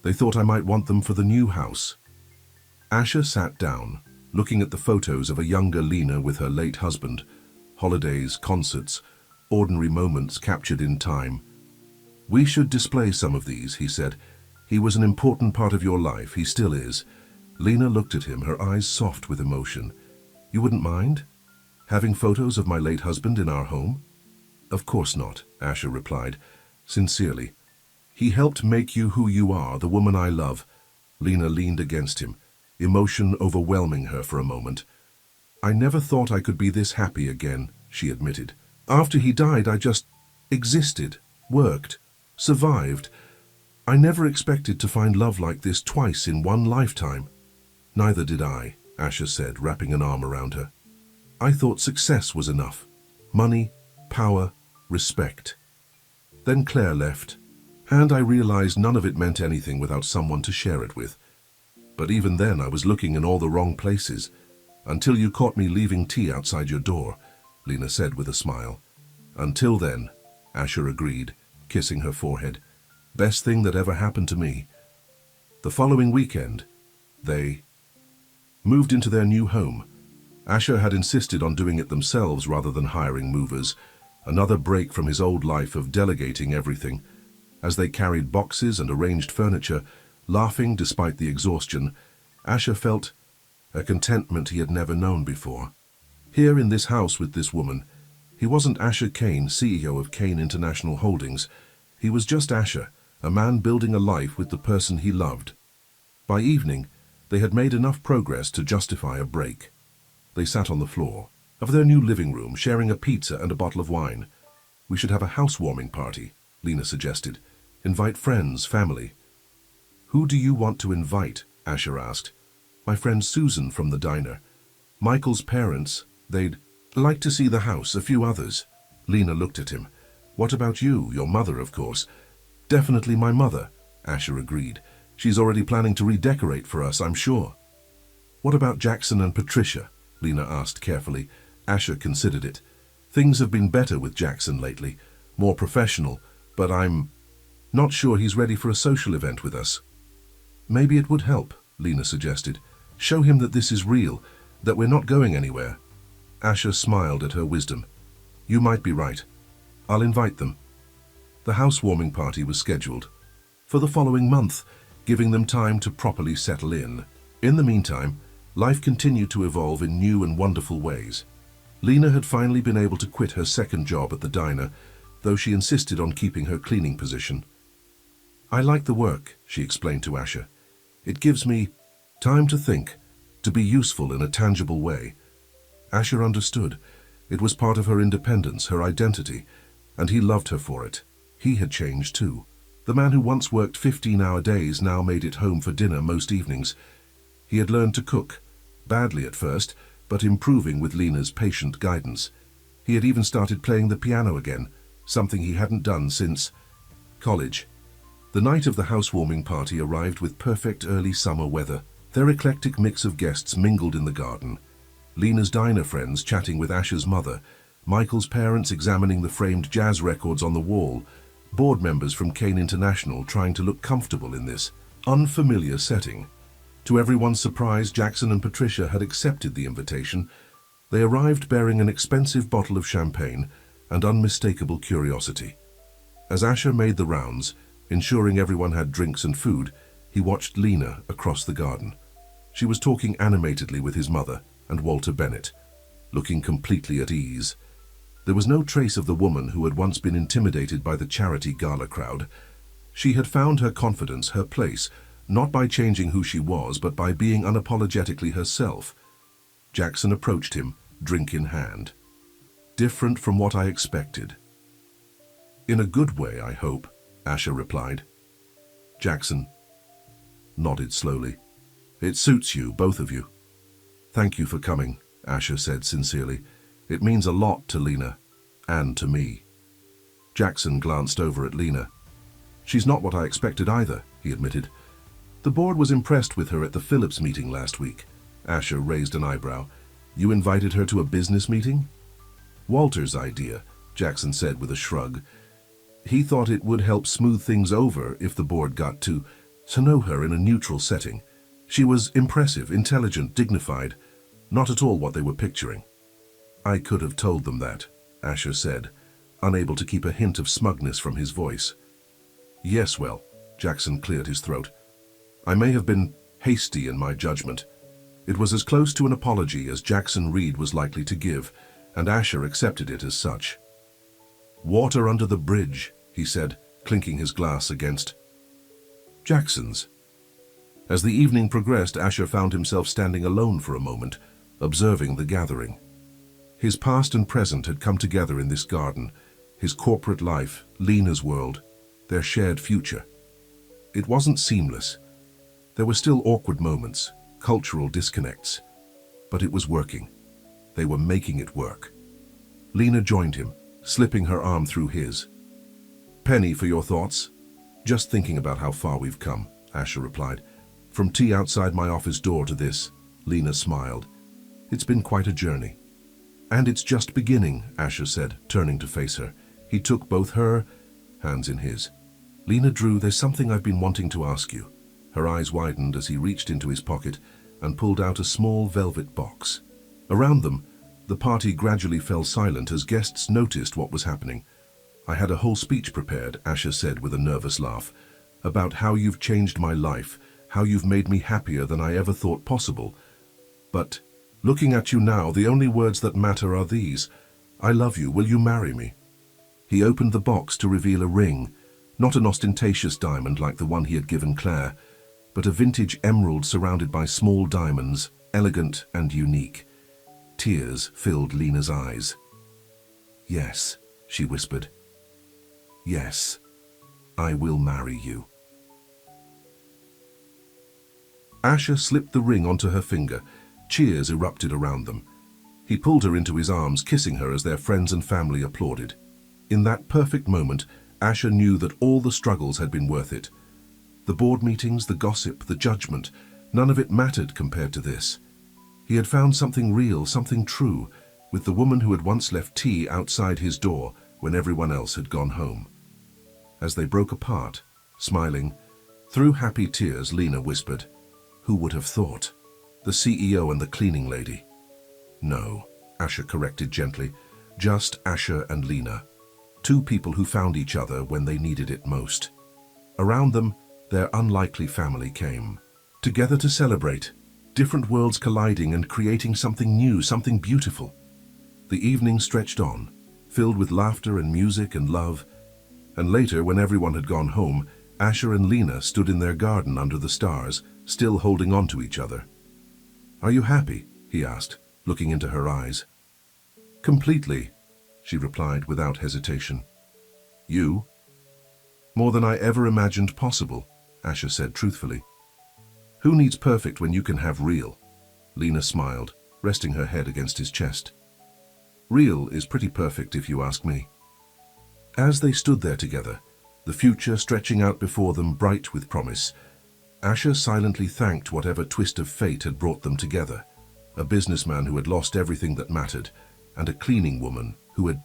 S1: They thought I might want them for the new house. Asher sat down, looking at the photos of a younger Lena with her late husband, holidays, concerts, ordinary moments captured in time. We should display some of these, he said. He was an important part of your life, he still is. Lena looked at him, her eyes soft with emotion. You wouldn't mind having photos of my late husband in our home? Of course not, Asher replied, sincerely. He helped make you who you are, the woman I love. Lena leaned against him, emotion overwhelming her for a moment. I never thought I could be this happy again, she admitted. After he died, I just existed, worked, survived. I never expected to find love like this twice in one lifetime. Neither did I, Asher said, wrapping an arm around her. I thought success was enough. Money, power, respect. Then Claire left, and I realized none of it meant anything without someone to share it with. But even then I was looking in all the wrong places, until you caught me leaving tea outside your door, Lena said with a smile. Until then, Asher agreed, kissing her forehead. Best thing that ever happened to me. The following weekend, they moved into their new home. Asher had insisted on doing it themselves rather than hiring movers, another break from his old life of delegating everything. As they carried boxes and arranged furniture, laughing despite the exhaustion, Asher felt a contentment he had never known before. Here in this house with this woman, he wasn't Asher Kane, CEO of Kane International Holdings. He was just Asher, a man building a life with the person he loved. By evening, they had made enough progress to justify a break. They sat on the floor of their new living room, sharing a pizza and a bottle of wine. "We should have a housewarming party," Lena suggested. "Invite friends, family." "Who do you want to invite?" Asher asked. "My friend Susan from the diner. Michael's parents, they'd like to see the house, a few others." Lena looked at him. "What about you? Your mother, of course." "Definitely my mother," Asher agreed. "She's already planning to redecorate for us, I'm sure." "What about Jackson and Patricia?" Lena asked carefully. Asher considered it. "Things have been better with Jackson lately, more professional, but I'm not sure he's ready for a social event with us." "Maybe it would help," Lena suggested. "Show him that this is real, that we're not going anywhere." Asher smiled at her wisdom. "You might be right. I'll invite them." The housewarming party was scheduled for the following month, giving them time to properly settle in. In the meantime, life continued to evolve in new and wonderful ways. Lena had finally been able to quit her second job at the diner, though she insisted on keeping her cleaning position. "I like the work," she explained to Asher. "It gives me time to think, to be useful in a tangible way." Asher understood. It was part of her independence, her identity, and he loved her for it. He had changed too. The man who once worked 15-hour days now made it home for dinner most evenings. He had learned to cook, badly at first, but improving with Lena's patient guidance. He had even started playing the piano again, something he hadn't done since college. The night of the housewarming party arrived with perfect early summer weather. Their eclectic mix of guests mingled in the garden. Lena's diner friends chatting with Asher's mother, Michael's parents examining the framed jazz records on the wall, board members from Kane International trying to look comfortable in this unfamiliar setting. To everyone's surprise, Jackson and Patricia had accepted the invitation. They arrived bearing an expensive bottle of champagne and unmistakable curiosity. As Asher made the rounds, ensuring everyone had drinks and food, he watched Lena across the garden. She was talking animatedly with his mother and Walter Bennett, looking completely at ease. There was no trace of the woman who had once been intimidated by the charity gala crowd. She had found her confidence, her place, not by changing who she was, but by being unapologetically herself. Jackson approached him, drink in hand. "Different from what I expected." "In a good way, I hope," Asher replied. Jackson nodded slowly. "It suits you, both of you." "Thank you for coming," Asher said sincerely. "It means a lot to Lena, and to me." Jackson glanced over at Lena. "She's not what I expected either," he admitted. "The board was impressed with her at the Phillips meeting last week." Asher raised an eyebrow. "You invited her to a business meeting?" "Walter's idea," Jackson said with a shrug. "He thought it would help smooth things over if the board got to know her in a neutral setting. She was impressive, intelligent, dignified, not at all what they were picturing." "I could have told them that," Asher said, unable to keep a hint of smugness from his voice. "Yes, well," Jackson cleared his throat. "I may have been hasty in my judgment." It was as close to an apology as Jackson Reed was likely to give, and Asher accepted it as such. "Water under the bridge," he said, clinking his glass against Jackson's. As the evening progressed, Asher found himself standing alone for a moment, observing the gathering. His past and present had come together in this garden, his corporate life, Lena's world, their shared future. It wasn't seamless. There were still awkward moments, cultural disconnects, but it was working. They were making it work. Lena joined him, slipping her arm through his. "Penny, for your thoughts?" "Just thinking about how far we've come," Asher replied. "From tea outside my office door to this," Lena smiled. "It's been quite a journey." "And it's just beginning," Asher said, turning to face her. He took both her hands in his. "Lena Drew, there's something I've been wanting to ask you." Her eyes widened as he reached into his pocket. and pulled out a small velvet box. Around them, the party gradually fell silent as guests noticed what was happening. "I had a whole speech prepared," Asher said with a nervous laugh, "about how you've changed my life, how you've made me happier than I ever thought possible. But, looking at you now, the only words that matter are these: I love you, will you marry me?" He opened the box to reveal a ring, not an ostentatious diamond like the one he had given Claire, but a vintage emerald surrounded by small diamonds, elegant and unique. Tears filled Lena's eyes. "Yes," she whispered. "Yes, I will marry you." Asher slipped the ring onto her finger. Cheers erupted around them. He pulled her into his arms, kissing her as their friends and family applauded. In that perfect moment, Asher knew that all the struggles had been worth it. The board meetings, the gossip, the judgment, none of it mattered compared to this. He had found something real, something true, with the woman who had once left tea outside his door when everyone else had gone home. As they broke apart, smiling, through happy tears, Lena whispered, "Who would have thought? The CEO and the cleaning lady." "No," Asher corrected gently, "just Asher and Lena. Two people who found each other when they needed it most." Around them, their unlikely family came. Together to celebrate, different worlds colliding and creating something new, something beautiful. The evening stretched on, filled with laughter and music and love, and later, when everyone had gone home, Asher and Lena stood in their garden under the stars, still holding on to each other. "Are you happy?" he asked, looking into her eyes. "Completely," she replied without hesitation. "You?" "More than I ever imagined possible," Asher said truthfully. "Who needs perfect when you can have real?" Lena smiled, resting her head against his chest. "Real is pretty perfect if you ask me." As they stood there together, the future stretching out before them bright with promise, Asher silently thanked whatever twist of fate had brought them together, a businessman who had lost everything that mattered, and a cleaning woman who had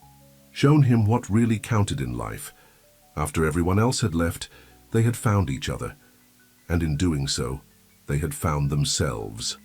S1: shown him what really counted in life. After everyone else had left, they had found each other, and in doing so, they had found themselves.